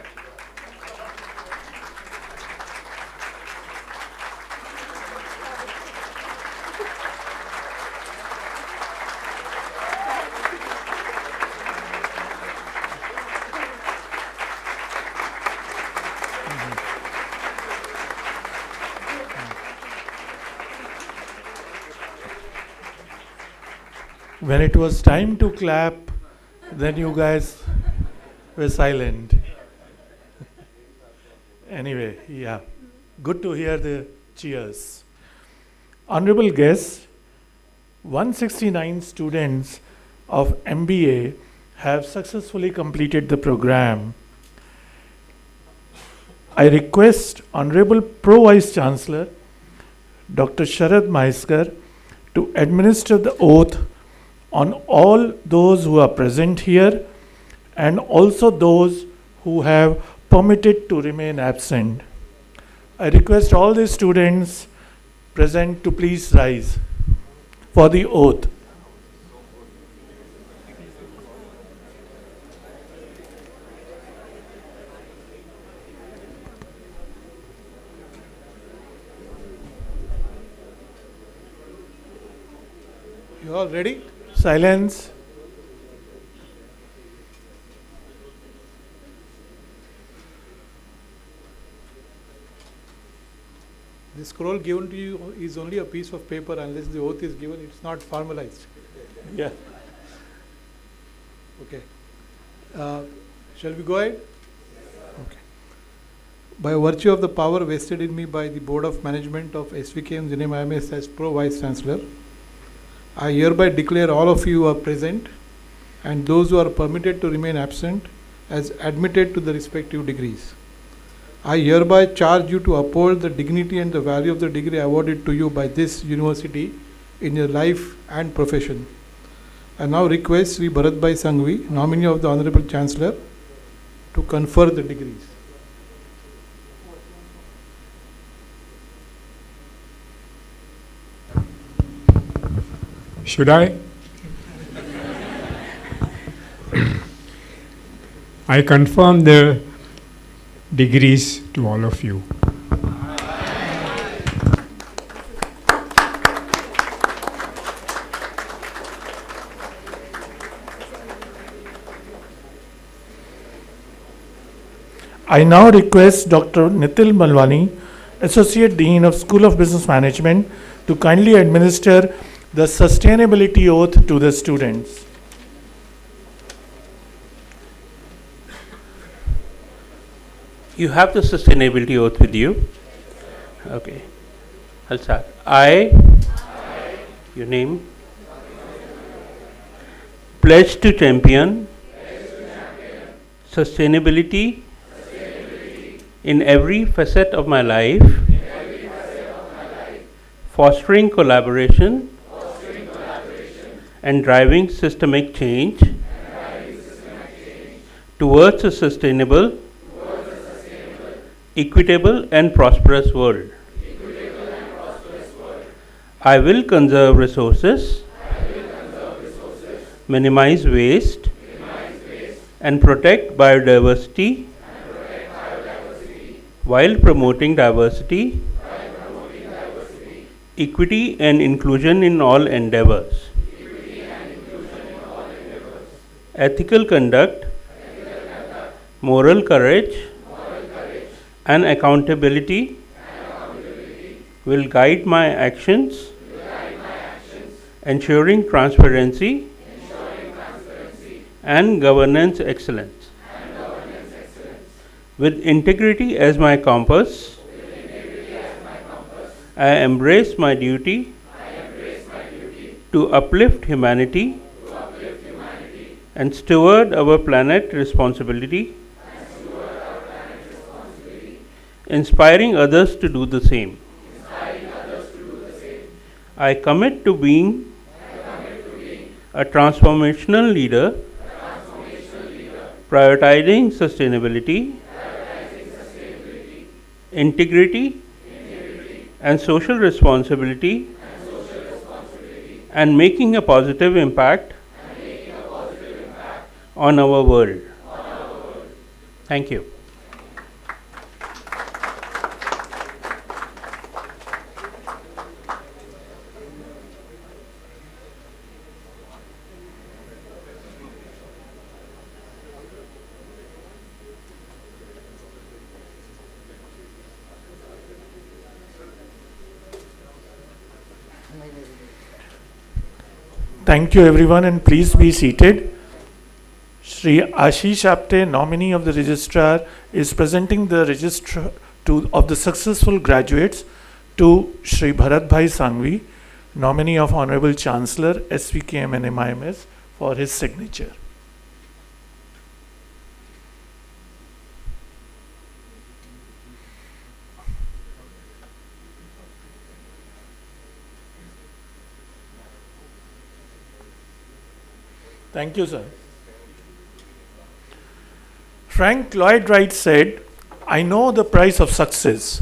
When it was time to clap, then you guys were silent. Anyway, yeah, good to hear the cheers. Honorable guests, 169 students of MBA have successfully completed the program. I request Honorable Pro Vice Chancellor, Dr. Sharad Maiskar, to administer the oath on all those who are present here and also those who have permitted to remain absent. I request all the students present to please rise for the oath. You all ready? Silence. The scroll given to you is only a piece of paper. Unless the oath is given, it's not formalized. Yeah. Okay. Shall we go ahead? Okay. By virtue of the power vested in me by the Board of Management of SVKM's NMIMS as Pro Vice Chancellor, I hereby declare all of you are present and those who are permitted to remain absent as admitted to the respective degrees. I hereby charge you to uphold the dignity and the value of the degree awarded to you by this university in your life and profession. I now request Sri Bharatbhai Sanghvi, nominee of the Honorable Chancellor, to confer the degrees. Should I? I confirm the degrees to all of you. I now request Dr. Nitil Malwani, Associate Dean of School of Business Management, to kindly administer the sustainability oath to the students. You have the sustainability oath with you. Okay. I'll start. I, your name, pledge to champion sustainability in every facet of my life, fostering collaboration and driving systemic change towards a sustainable, equitable and prosperous world. I will conserve resources, minimize waste, and protect biodiversity while promoting diversity, equity and inclusion in all endeavors. Ethical conduct, moral courage, and accountability will guide my actions, ensuring transparency and governance excellence. With integrity as my compass, I embrace my duty to uplift humanity and steward our planet responsibility, inspiring others to do the same. I commit to being a transformational leader, prioritizing sustainability, integrity, and social responsibility, and making a positive impact on our world. Thank you. Thank you everyone, and please be seated. Sri Ashish Apte, nominee of the registrar, is presenting the register of the successful graduates to Sri Bharatbhai Sanghvi, nominee of Honorable Chancellor SVKM NMIMS, for his signature. Thank you, sir. Frank Lloyd Wright said, "I know the price of success,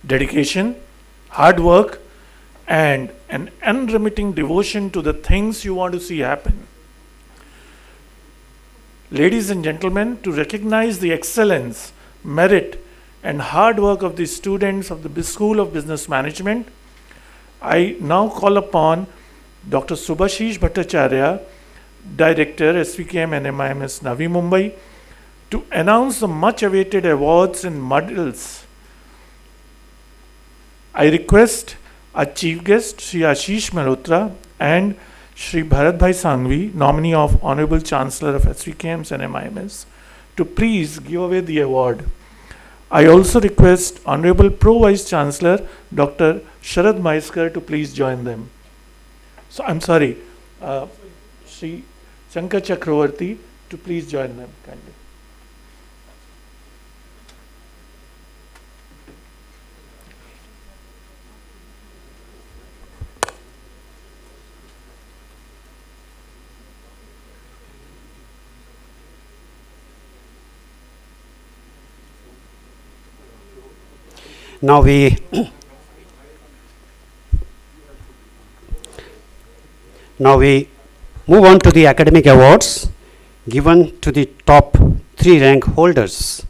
dedication, hard work, and an unremitting devotion to the things you want to see happen. Ladies and gentlemen, to recognize the excellence, merit, and hard work of the students of the School of Business Management, I now call upon Dr. Subhashish Bhattacharya, Director, SVKM NMIMS Navi Mumbai, to announce the much awaited awards and medals. I request our Chief Guest, Shri Ashish Mehrotra, and Shri Bharat Bhai Sanghvi, nominee of Honorable Chancellor of SVKMs and NMIMS, to please give away the award. I also request Honorable Pro Vice Chancellor, Dr. Sharad Maiskar, to please join them. So, I'm sorry, Shri Sankar Chakraborti, to please join them kindly. Now we move on to the academic awards given to the top 3 rank holders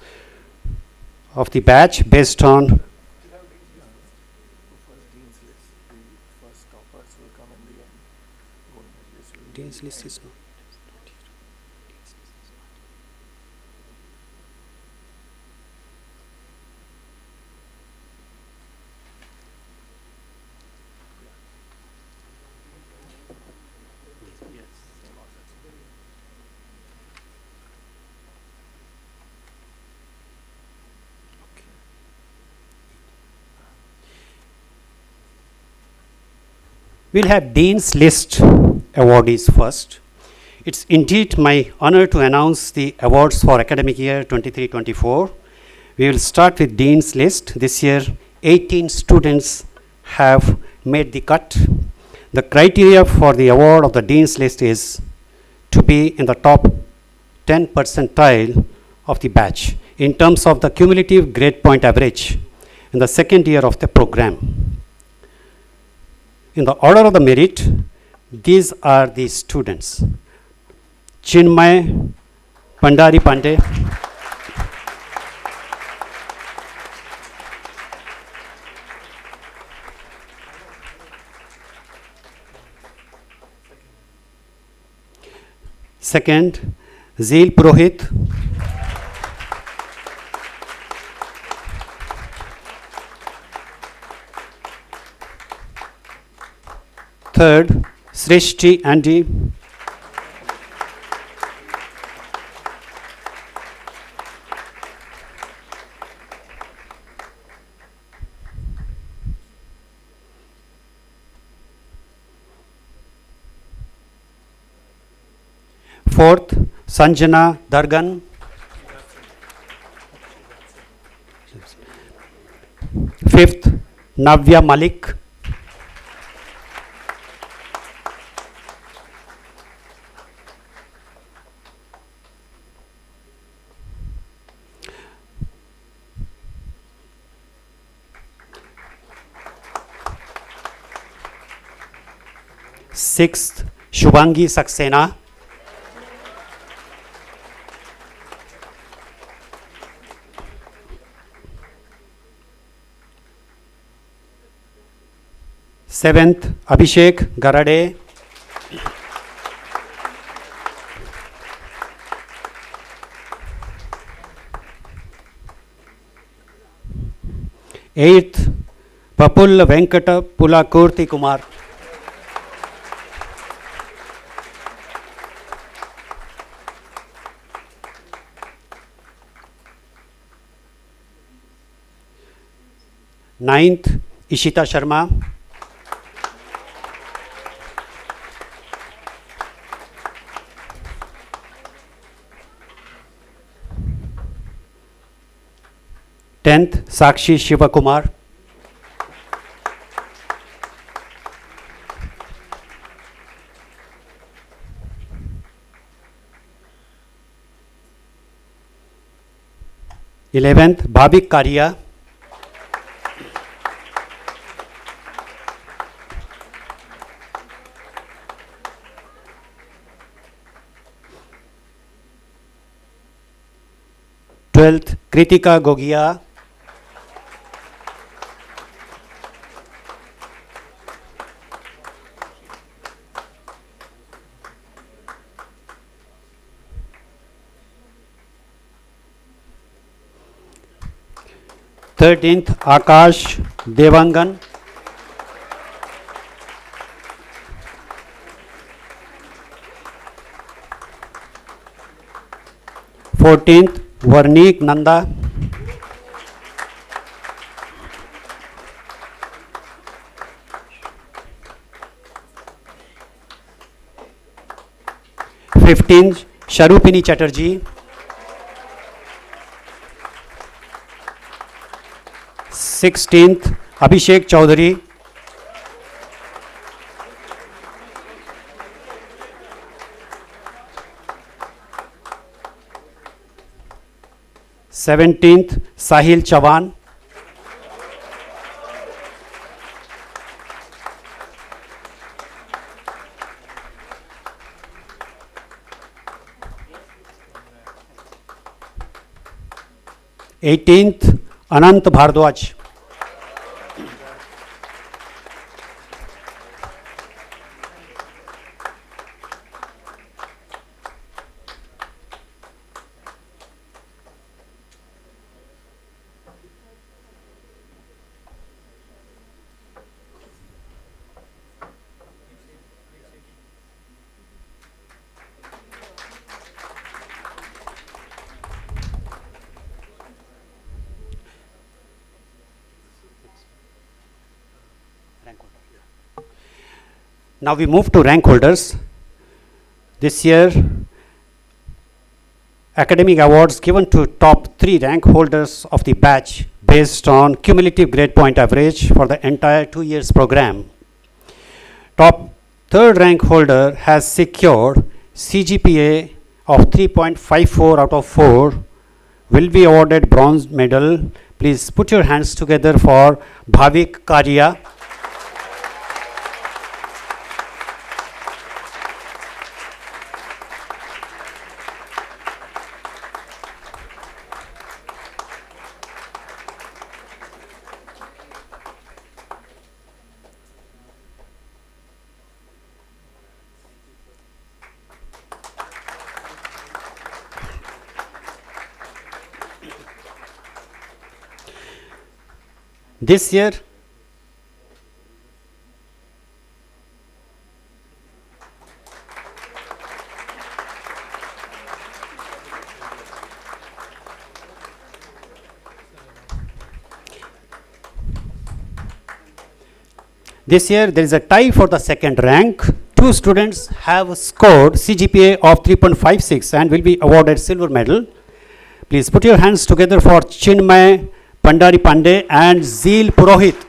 of the batch based on Dean's list is not. We'll have Dean's List awardees first. It's indeed my honor to announce the awards for academic year 23-24. We will start with Dean's List. This year, 18 students have made the cut. The criteria for the award of the Dean's List is to be in the top 10 percentile of the batch in terms of the cumulative grade point average in the second year of the program. In the order of the merit, these are the students. Chinmay Pandari Pandey, second, Zeel Purohit, third, Srishti Andy, fourth, Sanjana Dargan, fifth, Navya Malik, sixth, Shubhangi Saxena, seventh, Abhishek Garade, eighth, Papul Venkata Pulakurti Kumar, ninth, Ishita Sharma, 10th, Sakshi Shivakumar, 11th, Bhavik Karia, 12th, Kritika Gogia. Thirteenth, Akash Devangan. 14th, Varneek Nanda. 15th, Sharupini Chatterjee. 16th, Abhishek Chaudhary. 17th, Sahil Chavan. 18th, Anant Bhardwaj. 'Now we move to rank holders. This year, academic awards given to top 3 rank holders of the batch based on cumulative grade point average for the entire 2 years program. Top 3rd rank holder has secured CGPA of 3.54 out of 4, will be awarded bronze medal. Please put your hands together for Bhavik Karia. This year, there is a tie for the second rank. 2 students have scored CGPA of 3.56 and will be awarded silver medal. Please put your hands together for Chinmay Pandari Pandey and Zeel Purohit.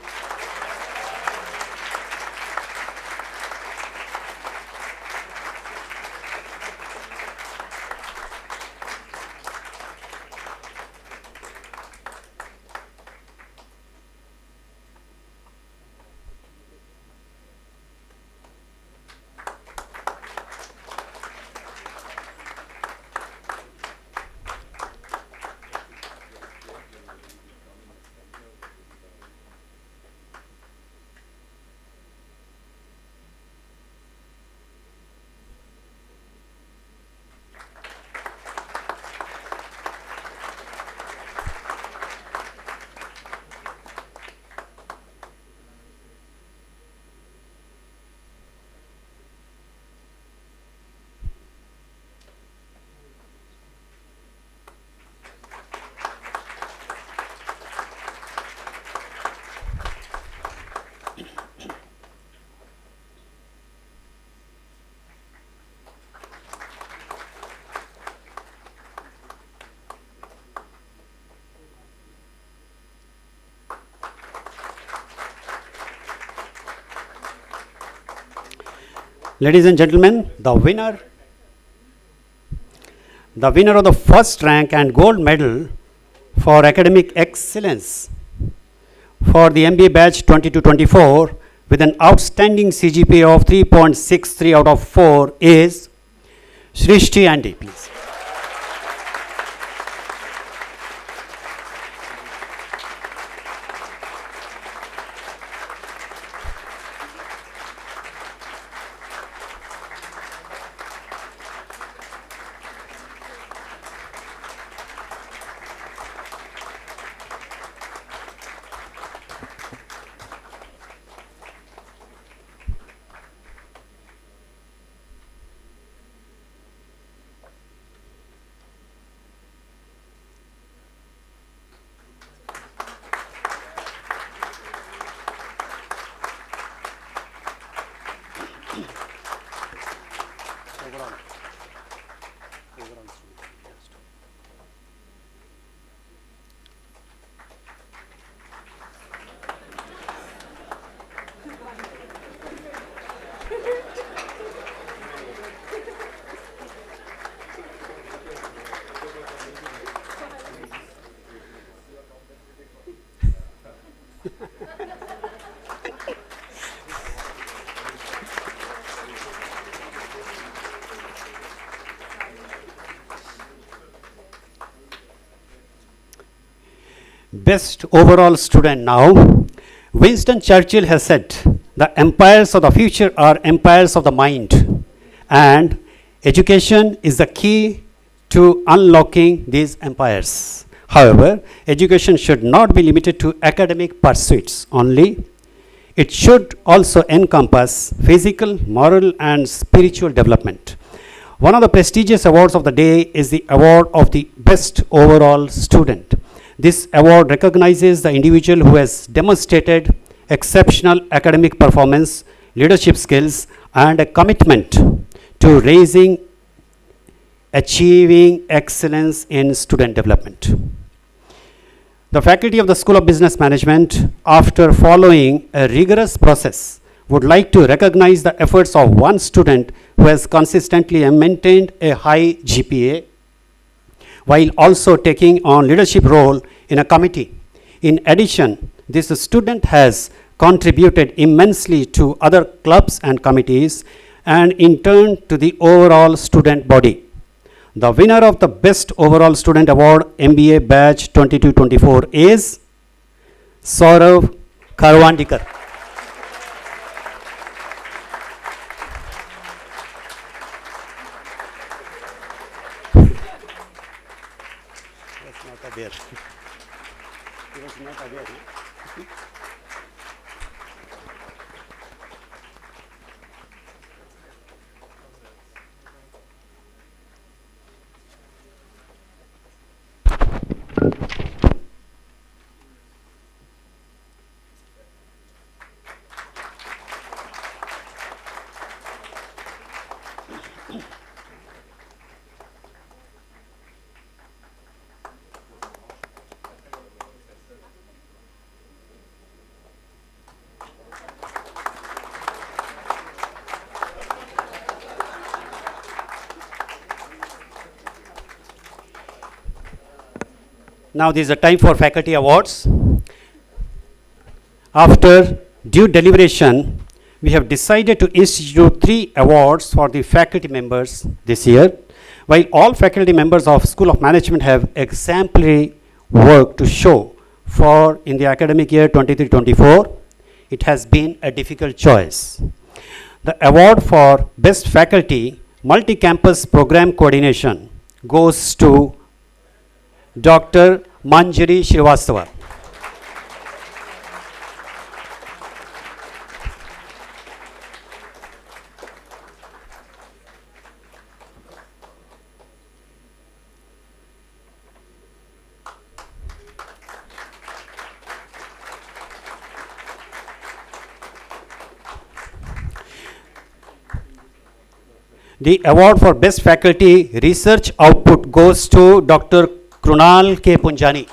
Ladies and gentlemen, the winner of the first rank and gold medal for academic excellence for the MBA batch 22-24 with an outstanding CGPA of 3.63 out of 4 is Shrishti Andy, please. overall. Overall student. Yes. Best overall student now. Winston Churchill has said, the empires of the future are empires of the mind, and education is the key to unlocking these empires. However, education should not be limited to academic pursuits only. It should also encompass physical, moral, and spiritual development. One of the prestigious awards of the day is the award of the best overall student. This award recognizes the individual who has demonstrated exceptional academic performance, leadership skills, and a commitment to achieving excellence in student development. The faculty of the School of Business Management, after following a rigorous process, would like to recognize the efforts of one student who has consistently maintained a high GPA while also taking on leadership role in a committee. In addition, this student has contributed immensely to other clubs and committees and in turn to the overall student body. The winner of the Best Overall Student Award MBA Batch 22-24 is Saurav Karwandikar. He was not aware. Now this is a time for faculty awards. After due deliberation, we have decided to institute 3 awards for the faculty members this year. While all faculty members of School of Management have exemplary work to show for in the academic year 23-24, it has been a difficult choice. The award for Best Faculty Multi-Campus Program Coordination goes to Dr. Manjari Srivastava. The award for Best Faculty Research Output goes to Dr. Krunal K. Punjani.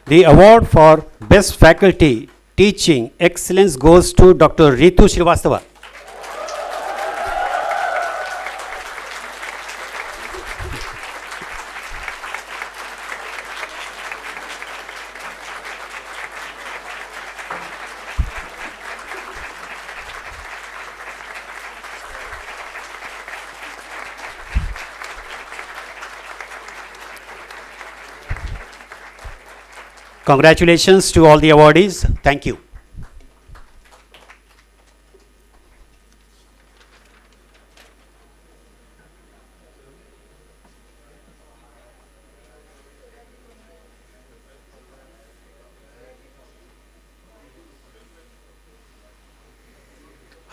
The award for Best Faculty Teaching Excellence goes to Dr. Ritu Srivastava. Congratulations to all the awardees. Thank you.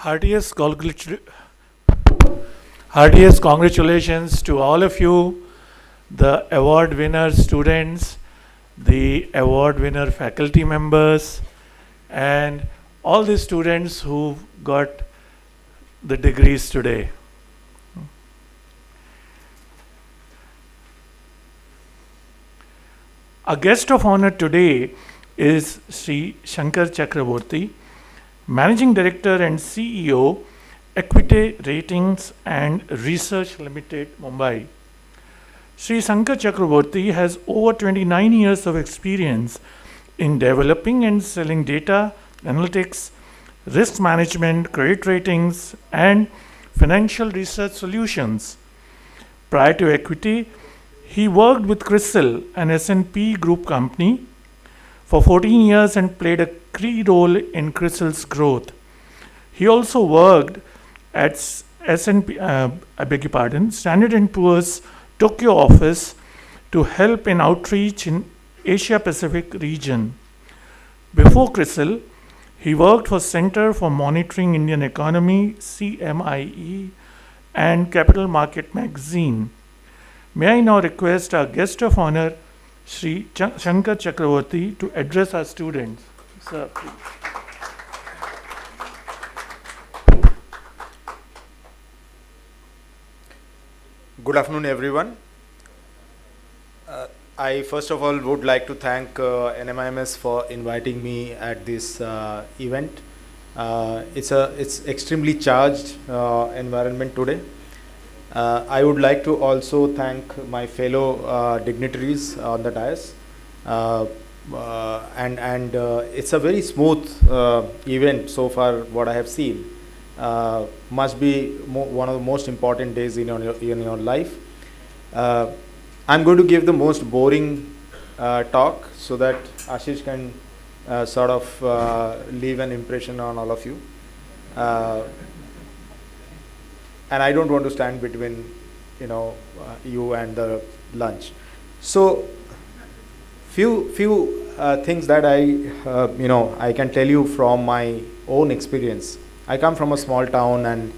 Heartiest heartiest congratulations to all of you, the award winner students, the award winner faculty members, and all the students who got the degrees today. Our guest of honor today is Sri Sankar Chakraborti, Managing Director and CEO, Acuité Ratings and Research Limited, Mumbai. Sri Sankar Chakraborti has over 29 years of experience in developing and selling data, analytics, risk management, credit ratings, and financial research solutions. Prior to Acuité, he worked with CRISIL, an S&P group company, for 14 years and played a key role in CRISIL's growth. He also worked at Standard & Poor's Tokyo office to help in outreach in Asia Pacific region. Before CRISIL, he worked for Center for Monitoring Indian Economy, CMIE, and Capital Market Magazine. May I now request our guest of honor, Sri Sankar Chakraborti, to address our students. Sir, please. Good afternoon, everyone. I first of all would like to thank NMIMS for inviting me at this event. It's extremely charged environment today. I would like to also thank my fellow dignitaries on the dais, and it's a very smooth event so far. What I have seen must be one of the most important days in your life. I'm going to give the most boring talk so that Ashish can sort of leave an impression on all of you. And I don't want to stand between, you and the lunch. So, few things that I can tell you from my own experience. I come from a small town, and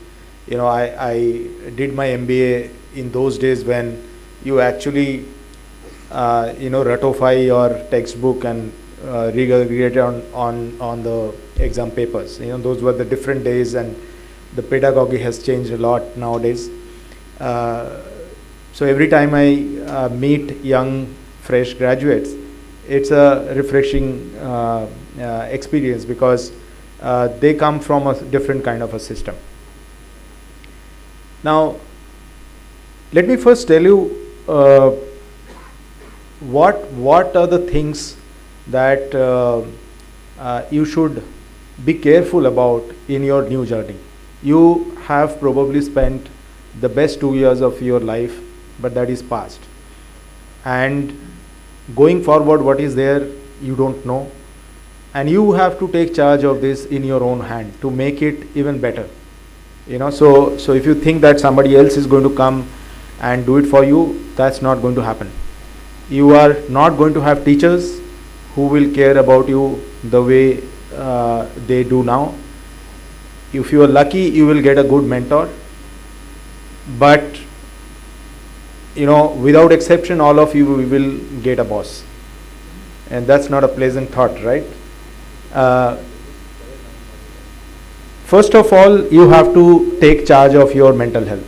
I did my MBA in those days when you actually ratify your textbook and regurgitate on the exam papers. Those were the different days, and the pedagogy has changed a lot nowadays. So every time I meet young, fresh graduates, it's a refreshing experience because they come from a different kind of a system. Now, let me first tell you what are the things that you should be careful about in your new journey. You have probably spent the best 2 years of your life, but that is past. And going forward, what is there, you don't know. And you have to take charge of this in your own hand to make it even better. So if you think that somebody else is going to come and do it for you, that's not going to happen. You are not going to have teachers who will care about you the way they do now. If you are lucky, you will get a good mentor. But, without exception, all of you will get a boss. And that's not a pleasant thought, right? First of all, you have to take charge of your mental health.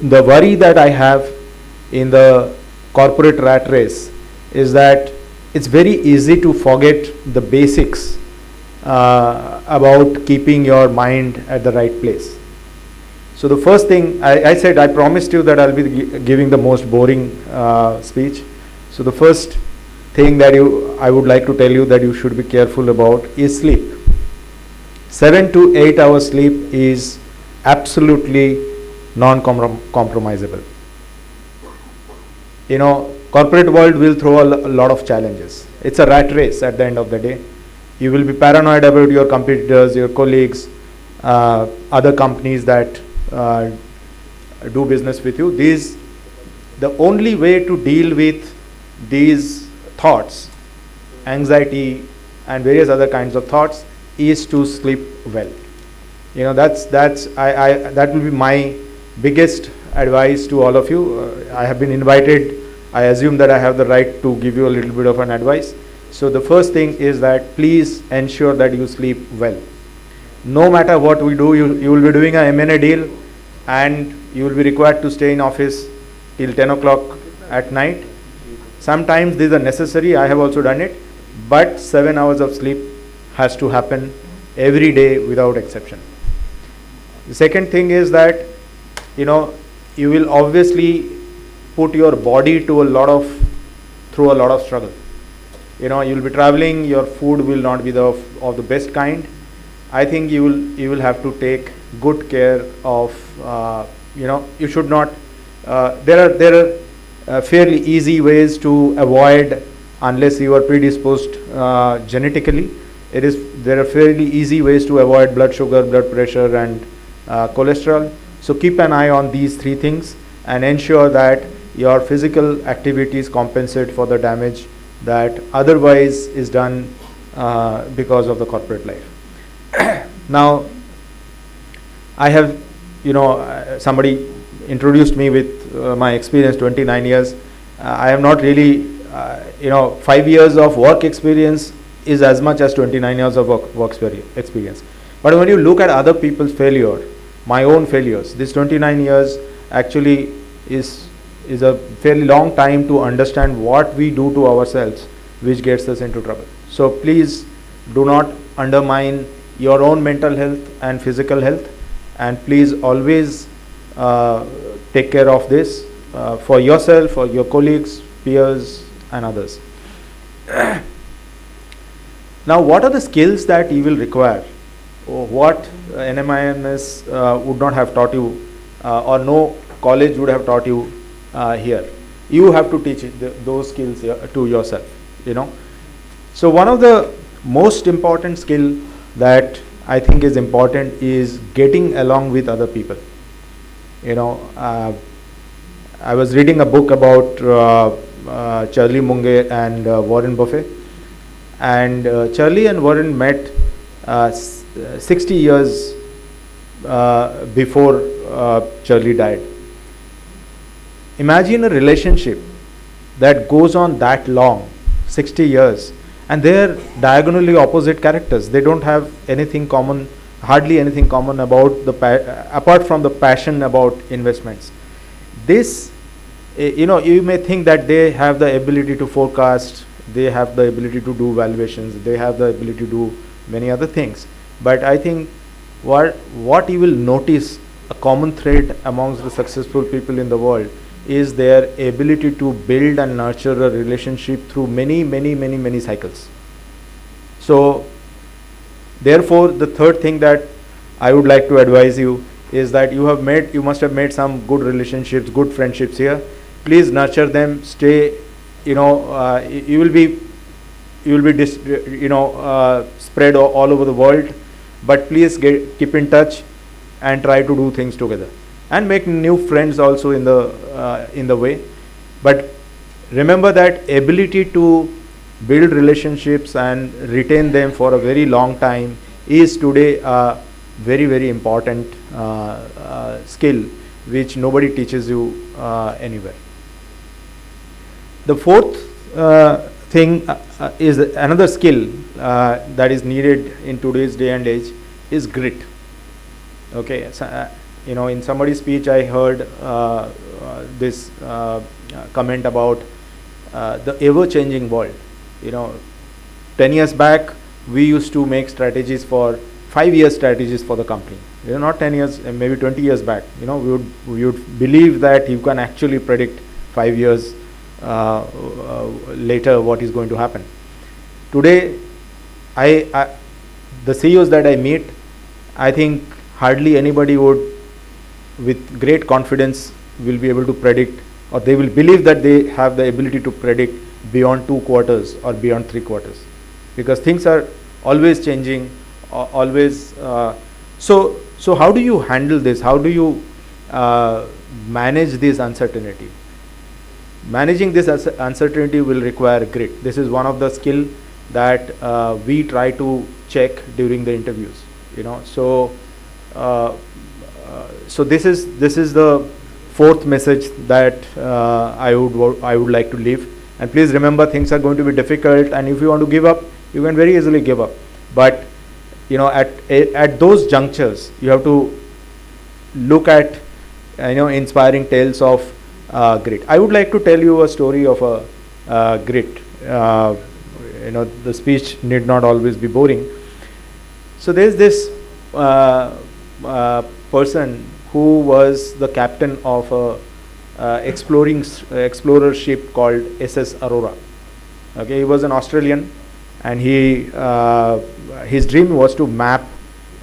The worry that I have in the corporate rat race is that it's very easy to forget the basics about keeping your mind at the right place. So the first thing, I said, I promised you that I'll be giving the most boring speech. So the first thing that I would like to tell you that you should be careful about is sleep. 7 to 8 hours sleep is absolutely non-compromisable. Corporate world will throw a lot of challenges. It's a rat race at the end of the day. You will be paranoid about your competitors, your colleagues, other companies that do business with you. The only way to deal with these thoughts anxiety, and various other kinds of thoughts is to sleep well. That will be my biggest advice to all of you. I have been invited. I assume that I have the right to give you a little bit of an advice. So the first thing is that please ensure that you sleep well. No matter what we do, you will be doing a M&A deal, and you will be required to stay in office till 10 o'clock at night. Sometimes these are necessary. I have also done it, but 7 hours of sleep has to happen every day without exception. The second thing is that you will obviously put your body through a lot of struggle. You will be traveling. Your food will not be of the best kind. I think you will have to take good care of. You should not. There are fairly easy ways to avoid, unless you are predisposed genetically. There are fairly easy ways to avoid blood sugar, blood pressure, and cholesterol. So keep an eye on these three things and ensure that your physical activities compensate for the damage that otherwise is done because of the corporate life. Now, I have, somebody introduced me with my experience, 29 years. I have not really, 5 years of work experience is as much as 29 years of work experience. But when you look at other people's failure, my own failures, this 29 years actually is a fairly long time to understand what we do to ourselves which gets us into trouble. So please do not undermine your own mental health and physical health, and please always take care of this for yourself, for your colleagues, peers, and others. Now, what are the skills that you will require, or what NMIMS would not have taught you, or no college would have taught you here? You have to teach those skills to yourself. So one of the most important skill that I think is important is getting along with other people. I was reading a book about Charlie Munger and Warren Buffett, and Charlie and Warren met 60 years before Charlie died. Imagine a relationship that goes on that long, 60 years, and they're diagonally opposite characters. They don't have anything common, hardly anything common about apart from the passion about investments. This, you may think that they have the ability to forecast, they have the ability to do valuations, they have the ability to do many other things. But I think what you will notice, a common thread amongst the successful people in the world, is their ability to build and nurture a relationship through many cycles. So therefore, the third thing that I would like to advise you is that you must have made some good relationships, good friendships here. Please nurture them. Stay. You will be spread all over the world, but please keep in touch and try to do things together, and make new friends also in the way. But remember that ability to build relationships and retain them for a very long time is today a very important skill which nobody teaches you anywhere. The fourth thing is another skill that is needed in today's day and age is grit. Okay, so, in somebody's speech I heard this comment about the ever-changing world. 10 years back we used to make strategies for 5-year strategies for the company. Not 10 years, maybe 20 years back. We would believe that you can actually predict 5 years later what is going to happen. Today, the CEOs that I meet, I think hardly anybody would, with great confidence, will be able to predict, or they will believe that they have the ability to predict beyond 2 quarters or beyond 3 quarters, because things are always changing, always. So how do you handle this? How do you manage this uncertainty? Managing this uncertainty will require grit. This is one of the skill that we try to check during the interviews. So this is the fourth message that I would like to leave. And please remember, things are going to be difficult, and if you want to give up, you can very easily give up. But at those junctures, you have to look at inspiring tales of grit. I would like to tell you a story of a grit. The speech need not always be boring. So there's this person who was the captain of a explorer ship called SS Aurora. Okay, he was an Australian, and his dream was to map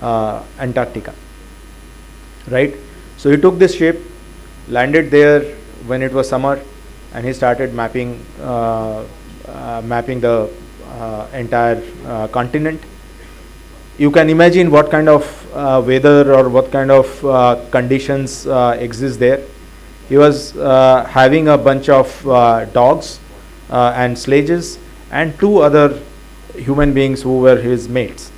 Antarctica. Right. So he took this ship, landed there when it was summer, and he started mapping the entire continent. You can imagine what kind of weather or what kind of conditions exist there. He was having a bunch of dogs and sledges and two other human beings who were his mates.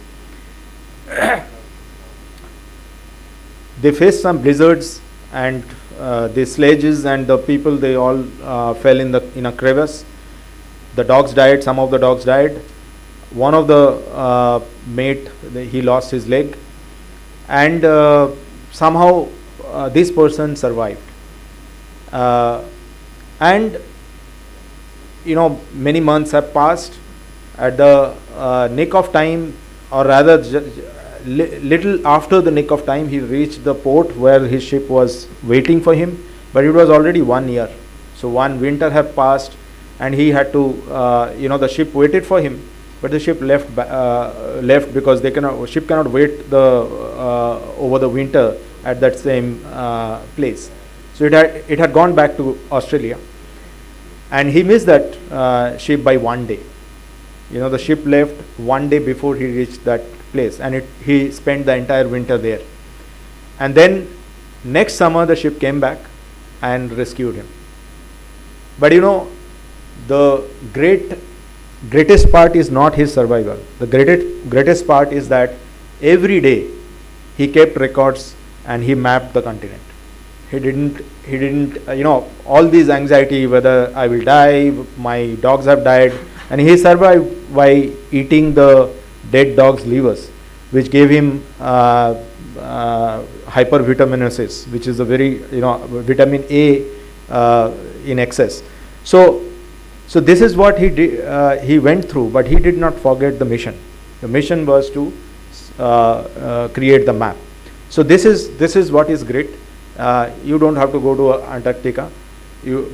They faced some blizzards, and the sledges and the people, they all fell in a crevice. The dogs died. Some of the dogs died. One of the mate, he lost his leg, and somehow this person survived. And many months have passed. At the nick of time, or rather little after the nick of time, he reached the port where his ship was waiting for him, but it was already 1 year. So one winter had passed, and he had to the ship waited for him, but the ship left because ship cannot wait over the winter at that same place. So it had gone back to Australia, and he missed that ship by 1 day. The ship left 1 day before he reached that place, and he spent the entire winter there. And then next summer the ship came back and rescued him. But the greatest part is not his survival. The greatest part is that every day he kept records and he mapped the continent. He didn't all these anxiety whether I will die, my dogs have died, and he survived by eating the dead dog's livers, which gave him hypervitaminosis, which is a very vitamin A in excess. So this is what he did. He went through, but he did not forget the mission. The mission was to create the map. So this is what is great. You don't have to go to Antarctica,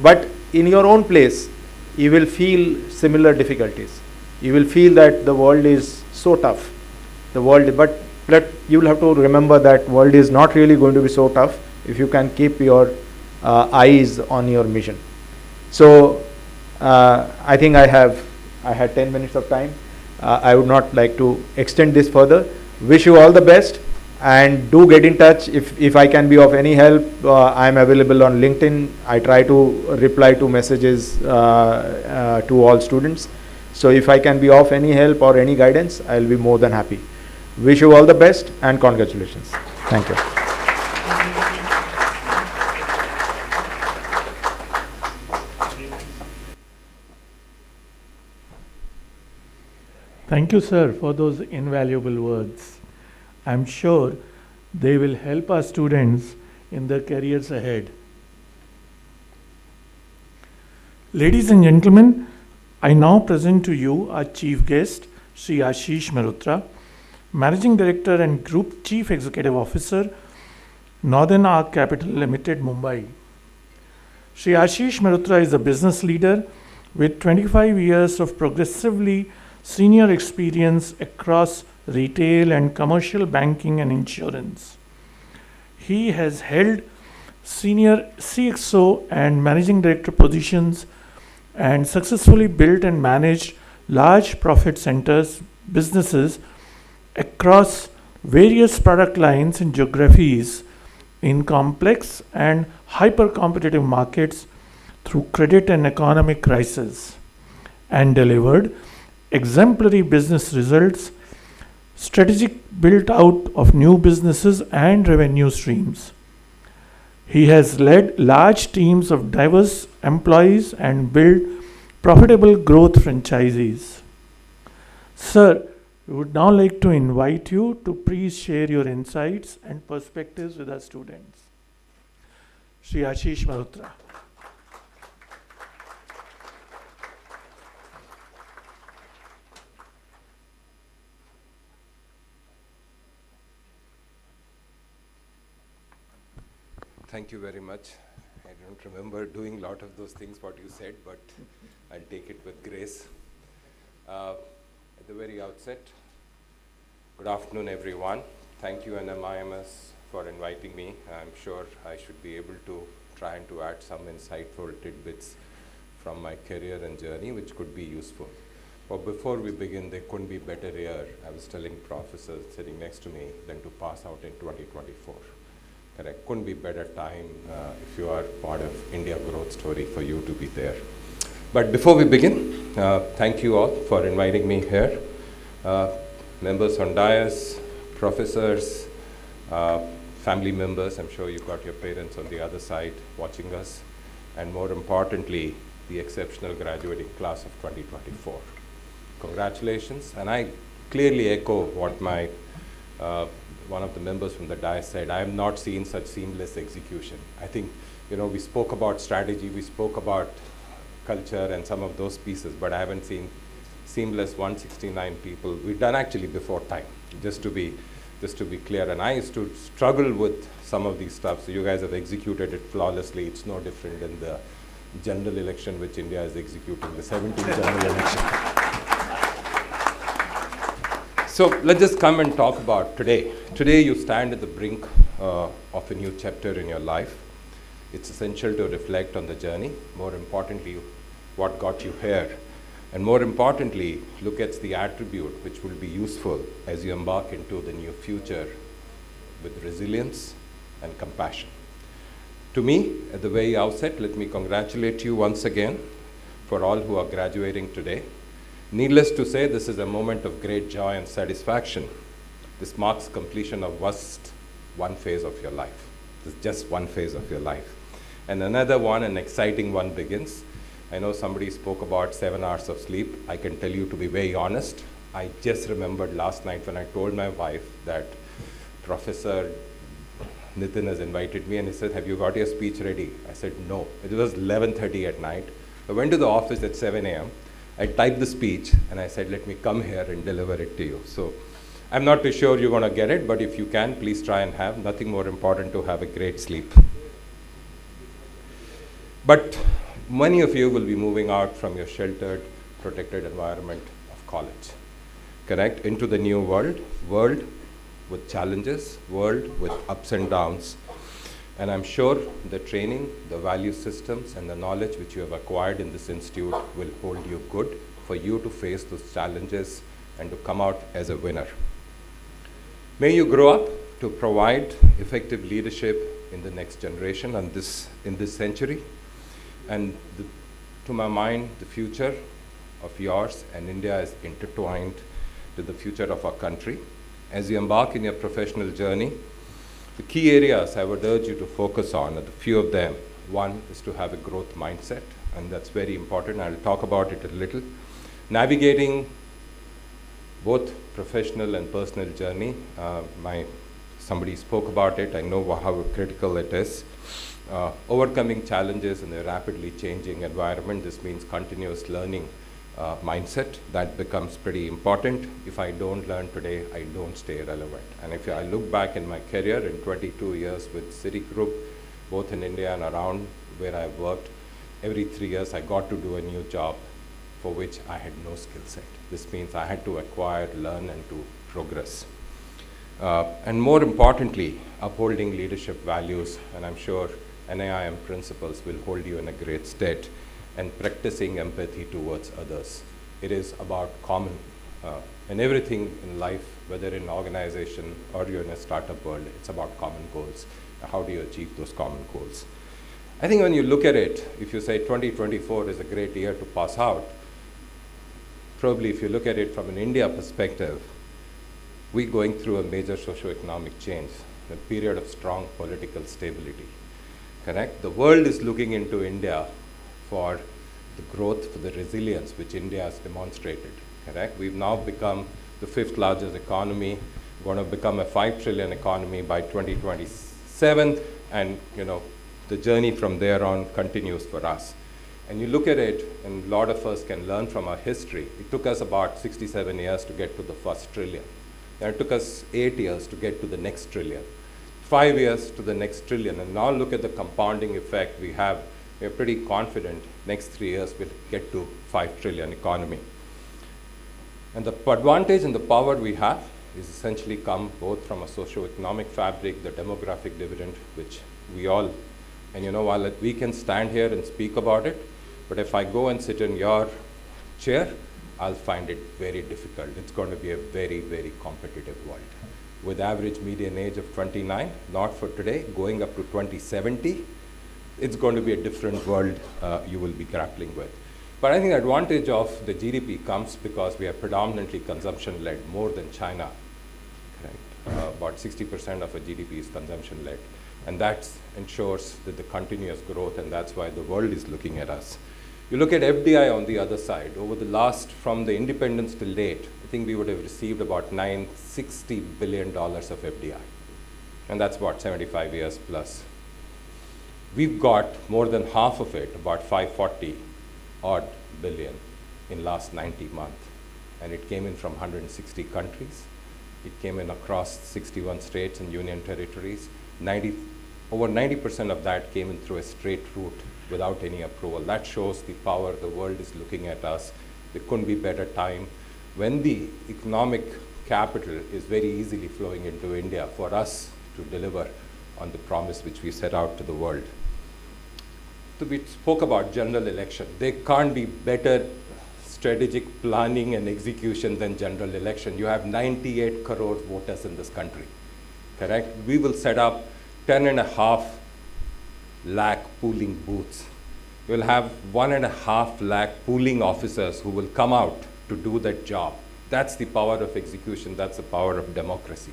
but in your own place, you will feel similar difficulties. You will feel that the world is so tough. But you will have to remember that world is not really going to be so tough if you can keep your eyes on your mission. So I think I had 10 minutes of time. I would not like to extend this further. Wish you all the best, and do get in touch if I can be of any help. I am available on LinkedIn. I try to reply to messages to all students. So if I can be of any help or any guidance, I will be more than happy. Wish you all the best and congratulations. Thank you. Thank you, sir, for those invaluable words. I'm sure they will help our students in their careers ahead. Ladies and gentlemen, I now present to you our chief guest, Sri Ashish Mehrotra, Managing Director and Group Chief Executive Officer, Northern Arc Capital Limited, Mumbai. Sri Ashish Mehrotra is a business leader with 25 years of progressively senior experience across retail and commercial banking and insurance. He has held senior CXO and managing director positions and successfully built and managed large profit centers businesses across various product lines and geographies in complex and hyper competitive markets through credit and economic crisis, and delivered exemplary business results, strategic build out of new businesses and revenue streams. He has led large teams of diverse employees and built profitable growth franchises. Sir, we would now like to invite you to please share your insights and perspectives with our students. Shri Ashish Mehrotra. Thank you very much. I don't remember doing a lot of those things what you said, but I'll take it with grace. At the very outset, good afternoon everyone. Thank you NMIMS for inviting me. I'm sure I should be able to try and to add some insightful tidbits from my career and journey which could be useful. But before we begin, there couldn't be better year, I was telling professors sitting next to me, than to pass out in 2024. Correct. Couldn't be better time if you are part of India growth story for you to be there. But before we begin, thank you all for inviting me here. Members on dais, professors, family members, I'm sure you've got your parents on the other side watching us, and more importantly, the exceptional graduating class of 2024. Congratulations, and I clearly echo what my one of the members from the dais said. I have not seen such seamless execution. I think, we spoke about strategy, we spoke about culture and some of those pieces, but I haven't seen seamless 169 people. We've done actually before time, just to be clear. And I used to struggle with some of these stuff, so you guys have executed it flawlessly. It's no different than the general election which India is executing, the 17th general election. So let's just come and talk about today. Today you stand at the brink of a new chapter in your life. It's essential to reflect on the journey. More importantly, what got you here. And more importantly, look at the attribute which will be useful as you embark into the new future with resilience and compassion. To me, at the very outset, let me congratulate you once again for all who are graduating today. Needless to say, this is a moment of great joy and satisfaction. This marks completion of just one phase of your life. This is just one phase of your life. And another one, an exciting one begins. I know somebody spoke about 7 hours of sleep. I can tell you, to be very honest, I just remembered last night when I told my wife that Professor Nitin has invited me, and he said, have you got your speech ready? I said, no. It was 11:30 at night. I went to the office at 7 a.m. I typed the speech and I said, let me come here and deliver it to you. So I'm not too sure you're going to get it, but if you can, please try and have. Nothing more important to have a great sleep. But many of you will be moving out from your sheltered, protected environment of college, correct? Into the new world with challenges, world with ups and downs. And I'm sure the training, the value systems, and the knowledge which you have acquired in this institute will hold you good for you to face those challenges and to come out as a winner. May you grow up to provide effective leadership in the next generation and in this century. And to my mind, the future of yours and India is intertwined to the future of our country. As you embark in your professional journey, the key areas I would urge you to focus on are a few of them. One is to have a growth mindset, and that's very important. I'll talk about it a little. Navigating both professional and personal journey. Somebody spoke about it. I know how critical it is. Overcoming challenges in a rapidly changing environment. This means continuous learning mindset. That becomes pretty important. If I don't learn today, I don't stay relevant. And if I look back in my career in 22 years with Citigroup, both in India and around where I've worked, every 3 years I got to do a new job for which I had no skill set. This means I had to acquire, learn, and to progress. And more importantly, upholding leadership values, and I'm sure NIIM principles will hold you in a great stead, and practicing empathy towards others. It is about common, in everything in life, whether in organization or you're in a startup world, it's about common goals. How do you achieve those common goals? I think when you look at it, if you say 2024 is a great year to pass out, probably if you look at it from an India perspective, we're going through a major socio-economic change, a period of strong political stability. Correct? The world is looking into India for the growth, for the resilience which India has demonstrated. Correct? We've now become the 5th largest economy, going to become a 5 trillion economy by 2027, and the journey from there on continues for us. And you look at it, and a lot of us can learn from our history. It took us about 67 years to get to the first trillion. Then it took us 8 years to get to the next trillion, 5 years to the next trillion, and now look at the compounding effect we have. We're pretty confident next 3 years we'll get to 5 trillion economy. And the advantage and the power we have is essentially come both from a socio-economic fabric, the demographic dividend, which we all, and while we can stand here and speak about it, but if I go and sit in your chair, I'll find it very difficult. It's going to be a very, very competitive world. With average median age of 29, not for today, going up to 2070, it's going to be a different world you will be grappling with. But I think the advantage of the GDP comes because we are predominantly consumption-led, more than China. Correct? About 60% of our GDP is consumption-led. And that ensures that the continuous growth, and that's why the world is looking at us. You look at FDI on the other side. Over the last, from the independence till date, I think we would have received about $960 billion of FDI. And that's about 75 years plus. We've got more than half of it, about 540 odd billion in last 90 months. And it came in from 160 countries. It came in across 61 states and union territories. Over 90% of that came in through a straight route without any approval. That shows the power. The world is looking at us. There couldn't be better time when the economic capital is very easily flowing into India for us to deliver on the promise which we set out to the world. So we spoke about general election. There can't be better strategic planning and execution than general election. You have 98 crore voters in this country. Correct? We will set up 10.5 lakh polling booths. We'll have 1.5 lakh polling officers who will come out to do that job. That's the power of execution. That's the power of democracy.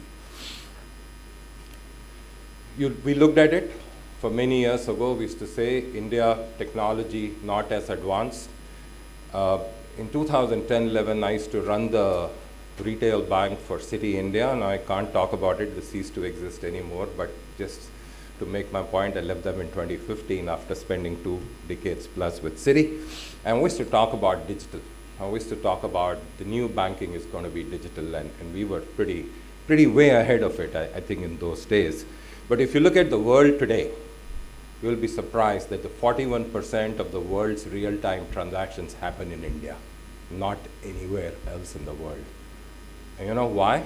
We looked at it. For many years ago, we used to say India technology not as advanced. In 2010-11, I used to run the retail bank for City India. Now I can't talk about it. This ceased to exist anymore. But just to make my point, I left them in 2015 after spending 2 decades plus with City. And we used to talk about digital. We used to talk about the new banking is going to be digital, and we were pretty way ahead of it, I think, in those days. But if you look at the world today, you will be surprised that the 41% of the world's real-time transactions happen in India, not anywhere else in the world. And you know why?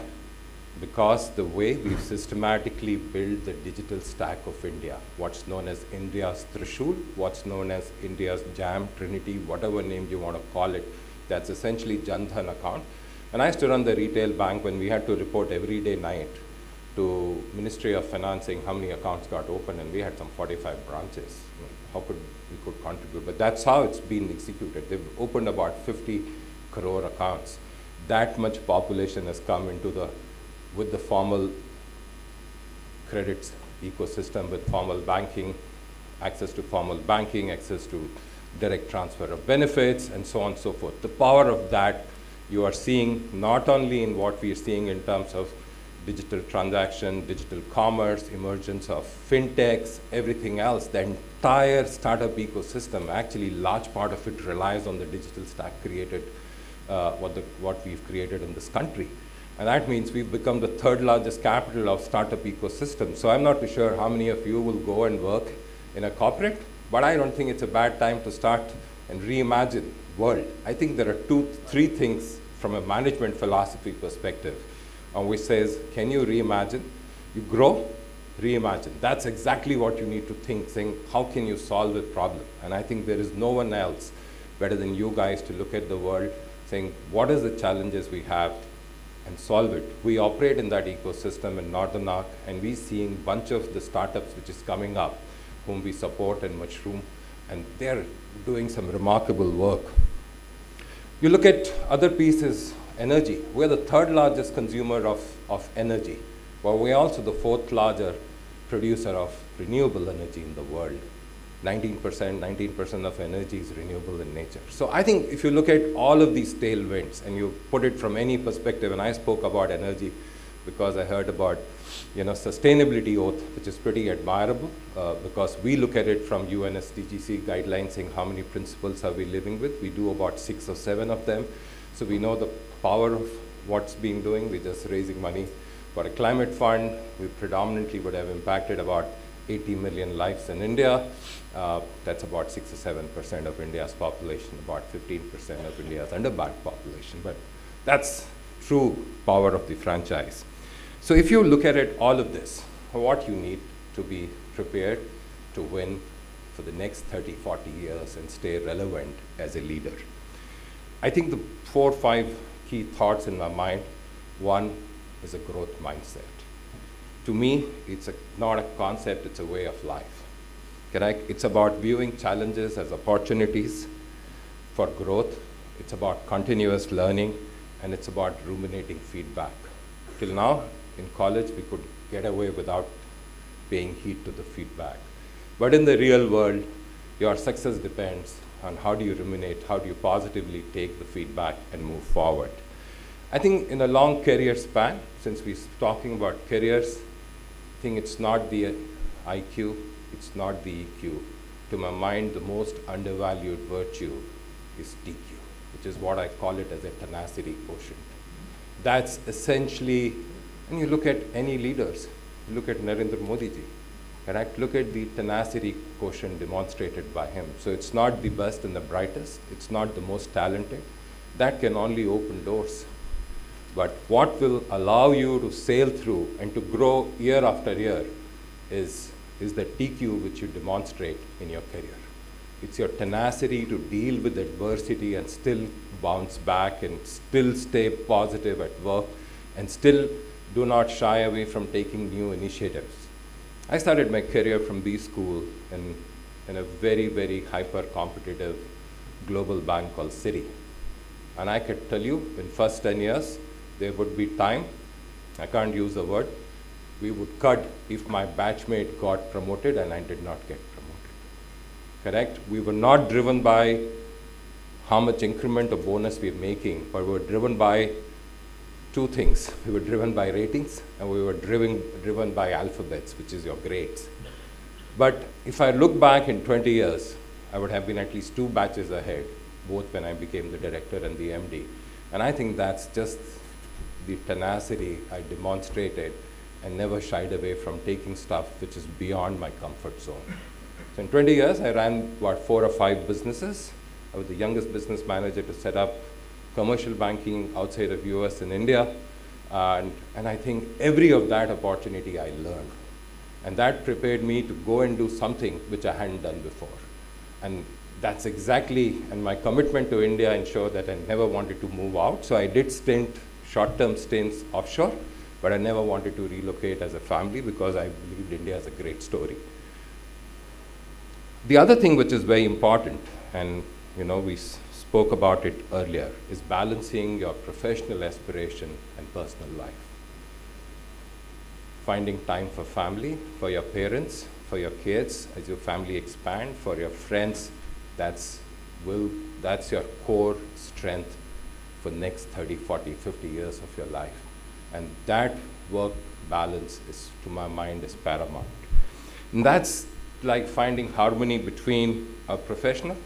Because the way we've systematically built the digital stack of India, what's known as India's Trishul, what's known as India's Jam, Trinity, whatever name you want to call it, that's essentially Jan Dhan account. And I used to run the retail bank when we had to report every day night to Ministry of Financing how many accounts got open, and we had some 45 branches. How could we could contribute? But that's how it's been executed. They've opened about 50 crore accounts. That much population has come into with the formal credits ecosystem, with formal banking, access to formal banking, access to direct transfer of benefits, and so on and so forth. The power of that you are seeing not only in what we are seeing in terms of digital transaction, digital commerce, emergence of fintechs, everything else. The entire startup ecosystem, actually large part of it relies on the digital stack created, what we've created in this country. And that means we've become the 3rd largest capital of startup ecosystem. So I'm not too sure how many of you will go and work in a corporate, but I don't think it's a bad time to start and reimagine world. I think there are 3 things from a management philosophy perspective, which says, can you reimagine? You grow, reimagine. That's exactly what you need to think, saying, how can you solve a problem? And I think there is no one else better than you guys to look at the world, saying, what are the challenges we have, and solve it. We operate in that ecosystem in Northern Arc, and we're seeing a bunch of the startups which is coming up, whom we support and mushroom, and they're doing some remarkable work. You look at other pieces, energy. We're the third largest consumer of energy, but we're also the fourth largest producer of renewable energy in the world. 19% of energy is renewable in nature. So I think if you look at all of these tailwinds and you put it from any perspective, and I spoke about energy because I heard about sustainability oath, which is pretty admirable because we look at it from UN SDGC guidelines saying how many principles are we living with. We do about 6 or 7 of them. So we know the power of what's being doing. We're just raising money for a climate fund. We predominantly would have impacted about 80 million lives in India. That's about 6 or 7% of India's population, about 15% of India's underbanked population. But that's true power of the franchise. So if you look at it, all of this, what you need to be prepared to win for the next 30, 40 years and stay relevant as a leader. I think the 4 or 5 key thoughts in my mind. One is a growth mindset. To me, it's not a concept, it's a way of life. Correct? It's about viewing challenges as opportunities for growth. It's about continuous learning, and it's about ruminating feedback. Till now, in college, we could get away without paying heed to the feedback. But in the real world, your success depends on how do you ruminate, how do you positively take the feedback and move forward. I think in a long career span, since we're talking about careers, I think it's not the IQ, it's not the EQ. To my mind, the most undervalued virtue is TQ, which is what I call it as a tenacity quotient. That's essentially, when you look at any leaders, you look at Narendra Modi ji, correct? Look at the tenacity quotient demonstrated by him. So it's not the best and the brightest, it's not the most talented. That can only open doors. But what will allow you to sail through and to grow year after year is the TQ which you demonstrate in your career. It's your tenacity to deal with adversity and still bounce back and still stay positive at work and still do not shy away from taking new initiatives. I started my career from B school in a very, very hyper-competitive global bank called Citi. And I could tell you, in first 10 years, there would be time, I can't use the word, we would cut if my batchmate got promoted and I did not get promoted. Correct? We were not driven by how much increment or bonus we're making, but we were driven by 2 things. We were driven by ratings and we were driven by alphabets, which is your grades. But if I look back in 20 years, I would have been at least 2 batches ahead, both when I became the director and the MD. And I think that's just the tenacity I demonstrated and never shied away from taking stuff which is beyond my comfort zone. So in 20 years, I ran about 4 or 5 businesses. I was the youngest business manager to set up commercial banking outside of US and India. And I think every of that opportunity I learned. And that prepared me to go and do something which I hadn't done before. And that's exactly, and my commitment to India ensured that I never wanted to move out. So I did short-term stints offshore, but I never wanted to relocate as a family because I believed India is a great story. The other thing which is very important, and we spoke about it earlier, is balancing your professional aspiration and personal life. Finding time for family, for your parents, for your kids, as your family expand, for your friends, that's your core strength for next 30, 40, 50 years of your life. And that work balance is, to my mind, is paramount. And that's like finding harmony between a professional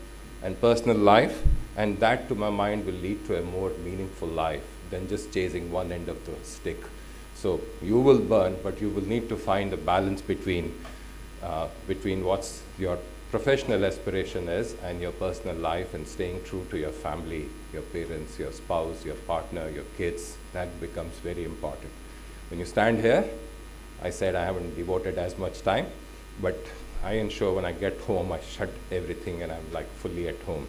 and personal life, and that, to my mind, will lead to a more meaningful life than just chasing one end of the stick. So you will burn, but you will need to find a balance between what's your professional aspiration is and your personal life, and staying true to your family, your parents, your spouse, your partner, your kids. That becomes very important. When you stand here, I said I haven't devoted as much time, but I ensure when I get home, I shut everything and I'm like fully at home.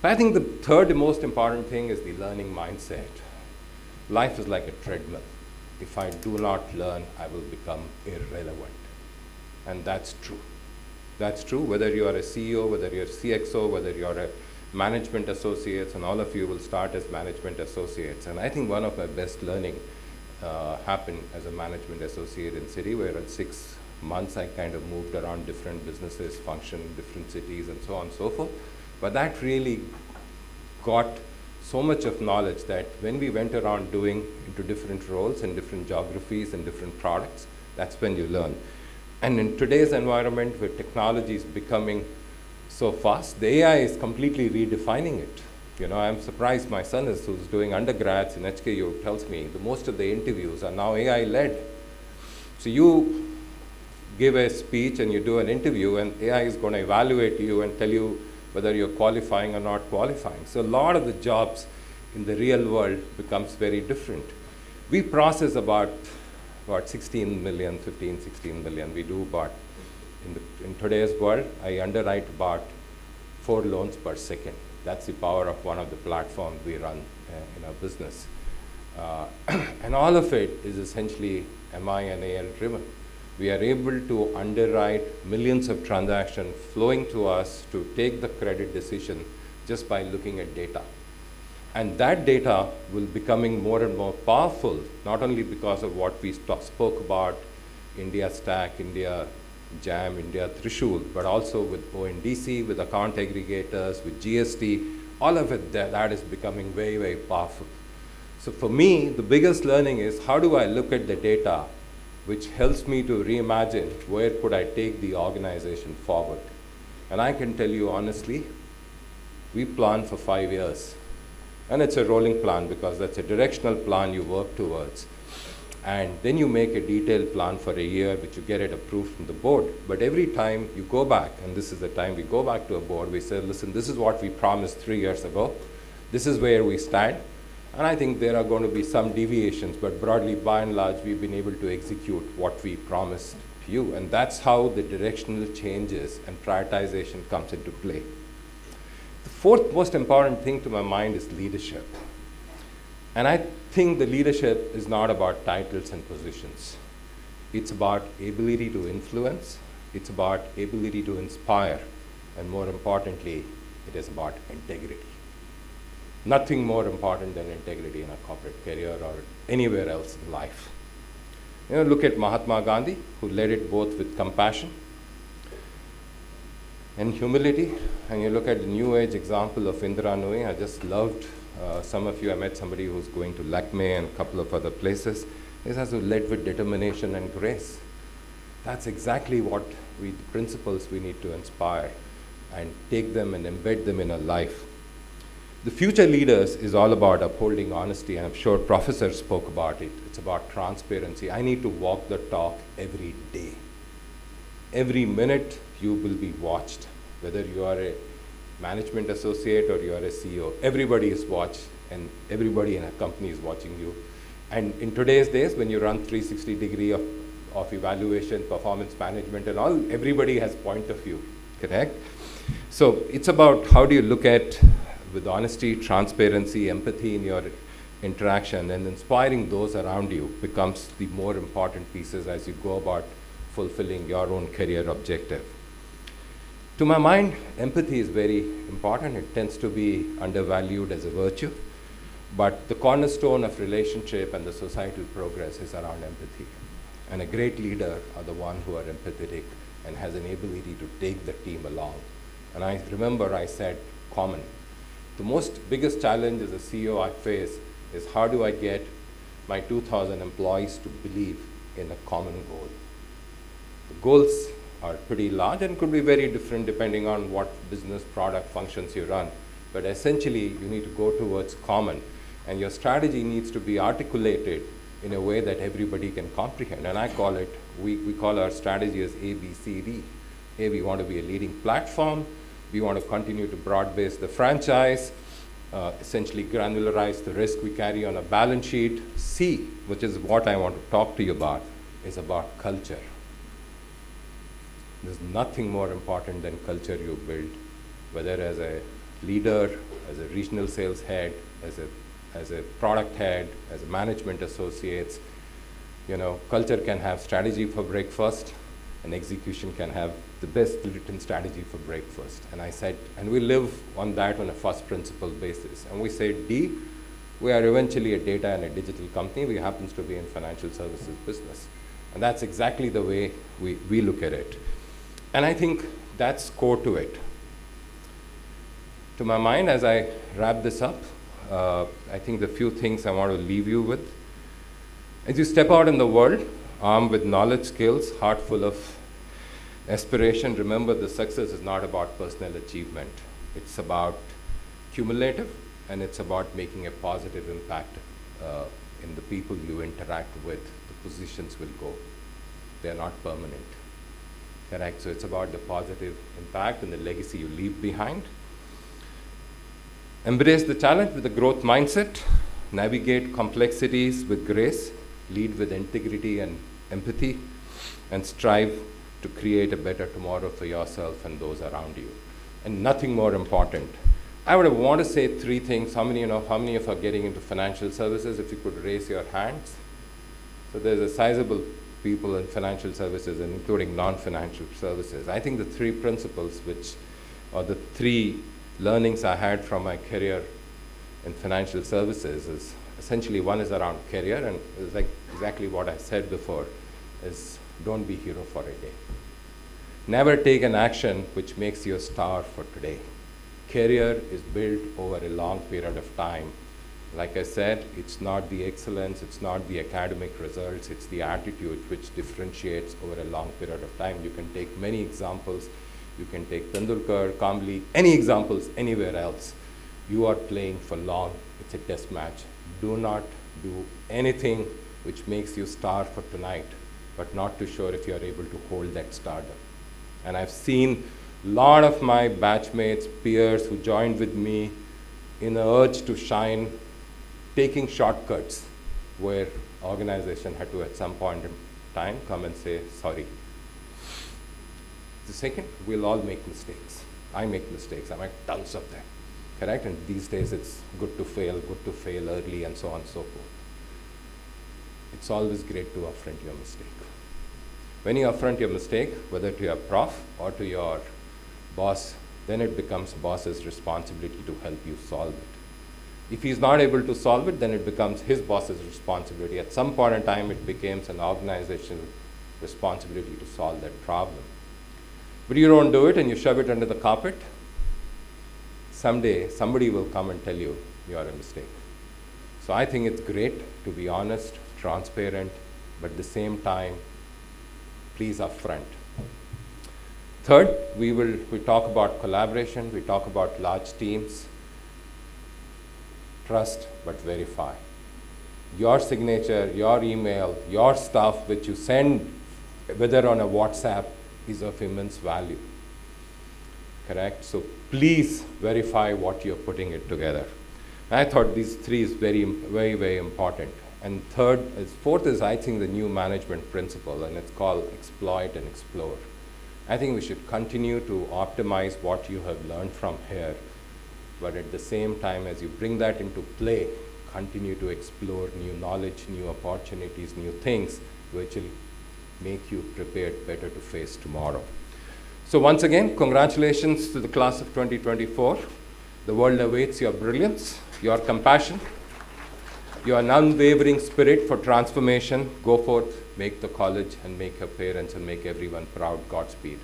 But I think the third most important thing is the learning mindset. Life is like a treadmill. If I do not learn, I will become irrelevant. And that's true. That's true whether you are a CEO, whether you're a CXO, whether you're a management associates, and all of you will start as management associates. And I think one of my best learning happened as a management associate in City, where at 6 months I kind of moved around different businesses, functioned, different cities, and so on and so forth. But that really got so much of knowledge that when we went around doing into different roles and different geographies and different products, that's when you learn. And in today's environment where technology is becoming so fast, the AI is completely redefining it. You know, I'm surprised my son who's doing undergrads in HKU tells me the most of the interviews are now AI led. So you give a speech and you do an interview and AI is going to evaluate you and tell you whether you're qualifying or not qualifying. So a lot of the jobs in the real world becomes very different. We process about 16 million, 15, 16 million. We do about, in today's world, I underwrite about 4 loans per second. That's the power of one of the platforms we run in our business. And all of it is essentially MI and AL driven. We are able to underwrite millions of transactions flowing to us to take the credit decision just by looking at data. And that data will becoming more and more powerful, not only because of what we spoke about, India Stack, India Jam, India Trishul, but also with ONDC, with account aggregators, with GST, all of it, that is becoming very, very powerful. So for me, the biggest learning is how do I look at the data, which helps me to reimagine where could I take the organization forward. And I can tell you honestly, we plan for 5 years. And it's a rolling plan because that's a directional plan you work towards. And then you make a detailed plan for a year, which you get it approved from the board. But every time you go back, and this is the time we go back to a board, we say, listen, this is what we promised 3 years ago. This is where we stand. And I think there are going to be some deviations, but broadly, by and large, we've been able to execute what we promised to you. And that's how the directional changes and prioritization comes into play. The fourth most important thing to my mind is leadership. And I think the leadership is not about titles and positions. It's about ability to influence. It's about ability to inspire. And more importantly, it is about integrity. Nothing more important than integrity in a corporate career or anywhere else in life. You know, look at Mahatma Gandhi, who led it both with compassion and humility. And you look at the new age example of Indira Nooyi. I just loved some of you. I met somebody who's going to Lakme and a couple of other places. This has led with determination and grace. That's exactly what the principles we need to inspire and take them and embed them in our life. The future leaders is all about upholding honesty, and I'm sure Professor spoke about it. It's about transparency. I need to walk the talk every day. Every minute you will be watched, whether you are a management associate or you are a CEO. Everybody is watched, and everybody in a company is watching you. And in today's days, when you run 360-degree of evaluation, performance management and all, everybody has point of view, correct? So it's about how do you look at with honesty, transparency, empathy in your interaction, and inspiring those around you becomes the more important pieces as you go about fulfilling your own career objective. To my mind, empathy is very important. It tends to be undervalued as a virtue, but the cornerstone of relationship and the societal progress is around empathy. And a great leader are the ones who are empathetic and has an ability to take the team along. And I remember I said common. The biggest challenge as a CEO I face is how do I get my 2,000 employees to believe in a common goal. The goals are pretty large and could be very different depending on what business product functions you run. But essentially, you need to go towards common, and your strategy needs to be articulated in a way that everybody can comprehend. And I call it, we call our strategy as ABCD. A, we want to be a leading platform. We want to continue to broad-base the franchise, essentially granularize the risk we carry on a balance sheet. C, which is what I want to talk to you about, is about culture. There's nothing more important than culture you build, whether as a leader, as a regional sales head, as a product head, as a management associates. You know, culture can have strategy for breakfast, and execution can have the best written strategy for breakfast. And I said, and we live on that on a first principle basis. And we said, D, we are eventually a data and a digital company. We happens to be in financial services business. And that's exactly the way we look at it. And I think that's core to it. To my mind, as I wrap this up, I think the few things I want to leave you with. As you step out in the world, armed with knowledge, skills, heart full of aspiration, remember the success is not about personal achievement. It's about cumulative, and it's about making a positive impact in the people you interact with. The positions will go. They're not permanent. Correct? So it's about the positive impact and the legacy you leave behind. Embrace the challenge with a growth mindset. Navigate complexities with grace. Lead with integrity and empathy. And strive to create a better tomorrow for yourself and those around you. And nothing more important. I would want to say three things. How many of you are getting into financial services? If you could raise your hands. So there's a sizable people in financial services, and including non-financial services. I think the three principles or the three learnings I had from my career in financial services is essentially, one is around career, and it's like exactly what I said before, is don't be hero for a day. Never take an action which makes you a star for today. Career is built over a long period of time. Like I said, it's not the excellence, it's not the academic results, it's the attitude which differentiates over a long period of time. You can take many examples. You can take Tendulkar, Kamli, any examples anywhere else. You are playing for long. It's a test match. Do not do anything which makes you star for tonight, but not too sure if you are able to hold that stardom. And I've seen a lot of my batchmates, peers who joined with me in the urge to shine, taking shortcuts where organization had to at some point in time come and say, sorry. The second, we'll all make mistakes. I make mistakes. I make tons of them. Correct? And these days it's good to fail early, and so on and so forth. It's always great to affront your mistake. When you affront your mistake, whether to your prof or to your boss, then it becomes boss's responsibility to help you solve it. If he's not able to solve it, then it becomes his boss's responsibility. At some point in time, it becomes an organizational responsibility to solve that problem. But you don't do it and you shove it under the carpet, someday somebody will come and tell you you are a mistake. So I think it's great to be honest, transparent, but at the same time, please upfront. Third, we talk about collaboration, we talk about large teams. Trust but verify. Your signature, your email, your stuff which you send, whether on a WhatsApp, is of immense value. Correct? So please verify what you're putting it together. I thought these three is very, very, very important. And fourth is, I think, the new management principle, and it's called exploit and explore. I think we should continue to optimize what you have learned from here, but at the same time, as you bring that into play, continue to explore new knowledge, new opportunities, new things, which will make you prepared better to face tomorrow. So once again, congratulations to the class of 2024. The world awaits your brilliance, your compassion, your unwavering spirit for transformation. Go forth, make the college, and make your parents, and make everyone proud. Godspeed.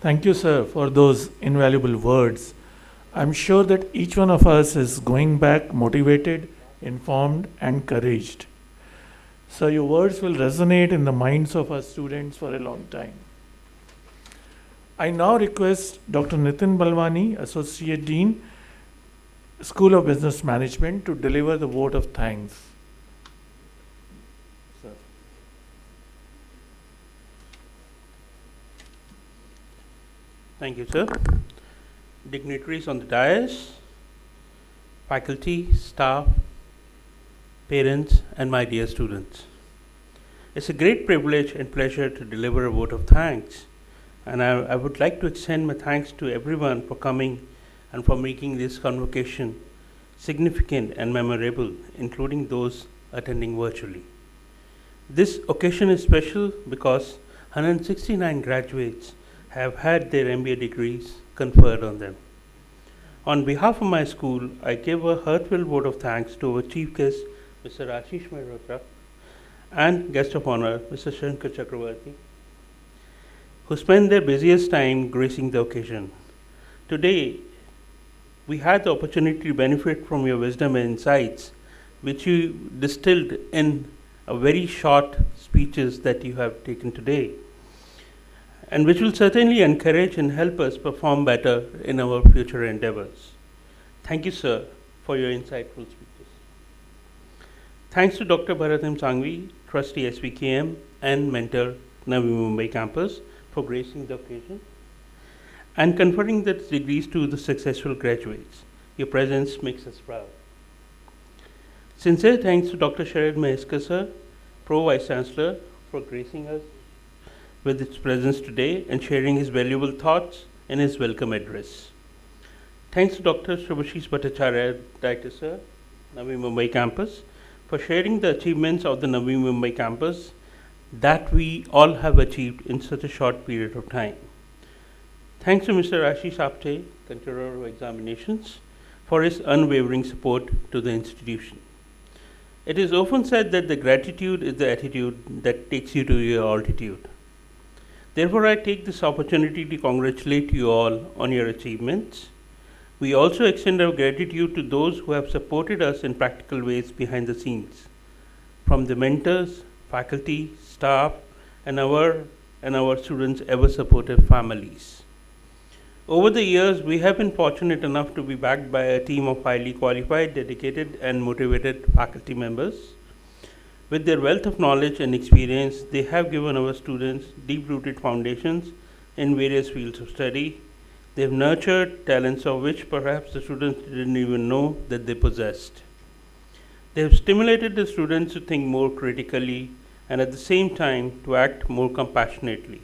Thank you, sir, for those invaluable words. I'm sure that each one of us is going back motivated, informed, and encouraged. So your words will resonate in the minds of our students for a long time. I now request Dr. Nitin Balwani, Associate Dean, School of Business Management, to deliver the vote of thanks. Sir. Thank you, sir. Dignitaries on the dais, faculty, staff, parents, and my dear students. It's a great privilege and pleasure to deliver a vote of thanks And I would like to extend my thanks to everyone for coming and for making this convocation significant and memorable, including those attending virtually. This occasion is special because 169 graduates have had their MBA degrees conferred on them. On behalf of my school, I give a heartfelt vote of thanks to our chief guest, Mr. Ashish Mehrotra, and guest of honor, Mr. Sankar Chakraborti, who spent their busiest time gracing the occasion. Today, we had the opportunity to benefit from your wisdom and insights, which you distilled in a very short speeches that you have taken today, and which will certainly encourage and help us perform better in our future endeavors. Thank you, sir, for your insightful speeches. Thanks to Dr. Bharatam Sangvi, Trustee SVKM and mentor Navi Mumbai campus for gracing the occasion and conferring the degrees to the successful graduates. Your presence makes us proud. Sincere thanks to Dr. Sharad Maheskar, sir, Pro Vice Chancellor, for gracing us with his presence today and sharing his valuable thoughts in his welcome address. Thanks to Dr. Shubhashish Bhattacharya, Director, sir, Navi Mumbai campus, for sharing the achievements of the Navi Mumbai campus that we all have achieved in such a short period of time. Thanks to Mr. Ashish Apte, Controller of Examinations, for his unwavering support to the institution. It is often said that the gratitude is the attitude that takes you to your altitude. Therefore, I take this opportunity to congratulate you all on your achievements. We also extend our gratitude to those who have supported us in practical ways behind the scenes, from the mentors, faculty, staff, and our students' ever supportive families. Over the years, we have been fortunate enough to be backed by a team of highly qualified, dedicated, and motivated faculty members. With their wealth of knowledge and experience, they have given our students deep-rooted foundations in various fields of study. They have nurtured talents of which perhaps the students didn't even know that they possessed. They have stimulated the students to think more critically and at the same time to act more compassionately.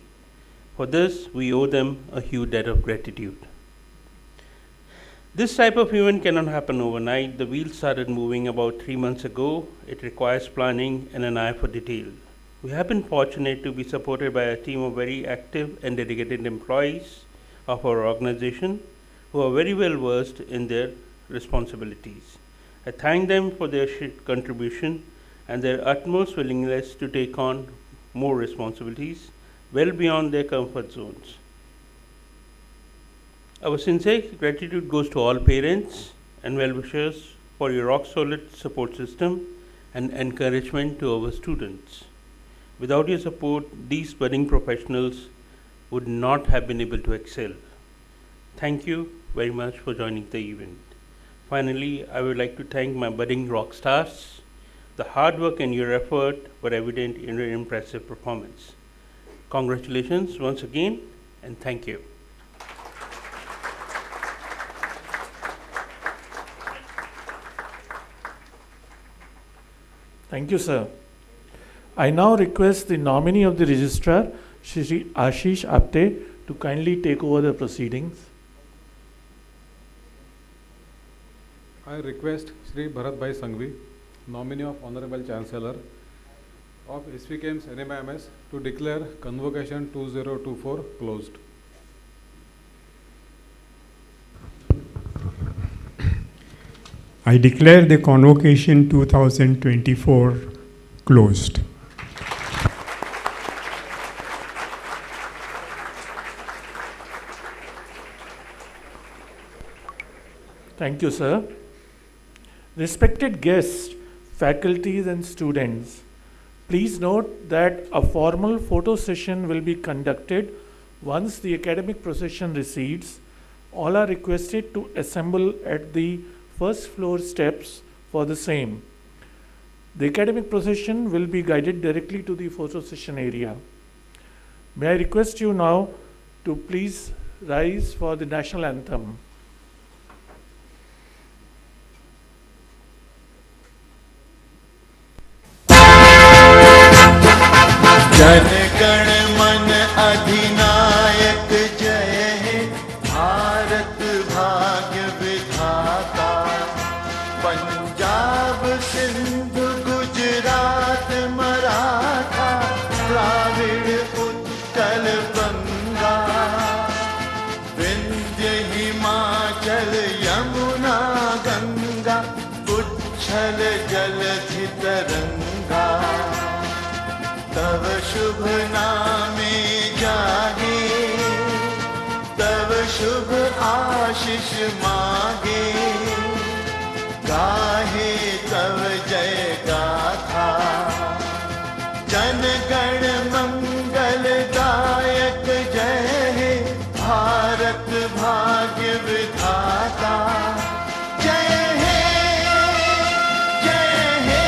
For this, we owe them a huge debt of gratitude. This type of event cannot happen overnight. The wheels started moving about 3 months ago. It requires planning and an eye for detail. We have been fortunate to be supported by a team of very active and dedicated employees of our organization who are very well versed in their responsibilities. I thank them for their contribution and their utmost willingness to take on more responsibilities well beyond their comfort zones. Our sincere gratitude goes to all parents and well-wishers for your rock-solid support system and encouragement to our students. Without your support, these budding professionals would not have been able to excel. Thank you very much for joining the event. Finally, I would like to thank my budding rock stars. The hard work and your effort were evident in your impressive performance. Congratulations once again, and thank you. Thank you, sir. I now request the nominee of the registrar, Shri Ashish Apte, to kindly take over the proceedings. I request Shri Bharatbhai Sangvi, nominee of Honorable Chancellor of SVKM's NMIMS, to declare Convocation 2024 closed. I declare the Convocation 2024 closed. Thank you, sir. Respected guests, faculties and students, please note that a formal photo session will be conducted once the academic procession recedes. All are requested to assemble at the first floor steps for the same. The academic procession will be guided directly to the photo session area. May I request you now to please rise for the national anthem. Jana Gana मन अधिनायक पंजाब सिंधु गुजरात मराठा द्राविड़ उत्कल बंगा विंध्य हिमाचल यमुना गंगा उच्छल जलधि तरंगा तव शुभ नामे जागे तव शुभ आशीष मागे गाहे तव जय गाथा जन गण मंगल दायक जय हे भारत भाग्य विधाता जय हे जय हे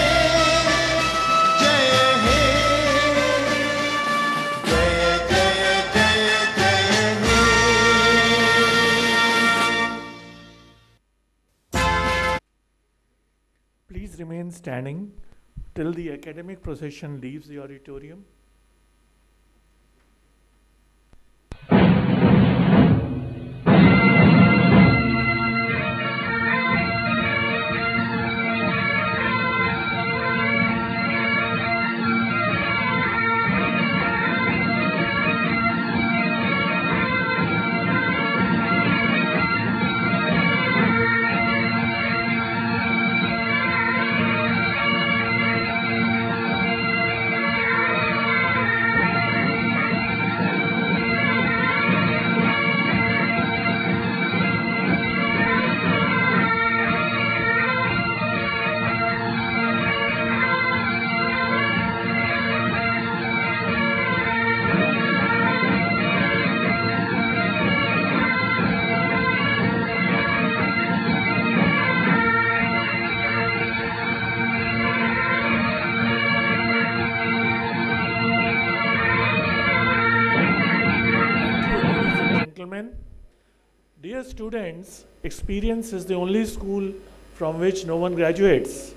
जय हे जय जय जय जय हे Please remain standing till the academic procession leaves the auditorium. Dear students, experience is the only school from which no one graduates.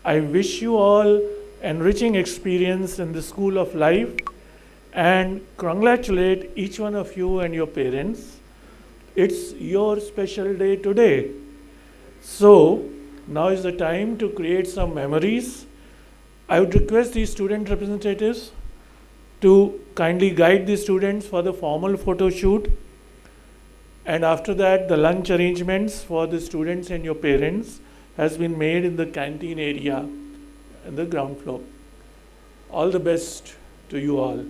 I wish you all enriching experience in the school of life and congratulate each one of you and your parents. It's your special day today. So, now is the time to create some memories. I would request the student representatives to kindly guide the students for the formal photo shoot. And after that, the lunch arrangements for the students and your parents has been made in the canteen area in the ground floor. All the best to you all.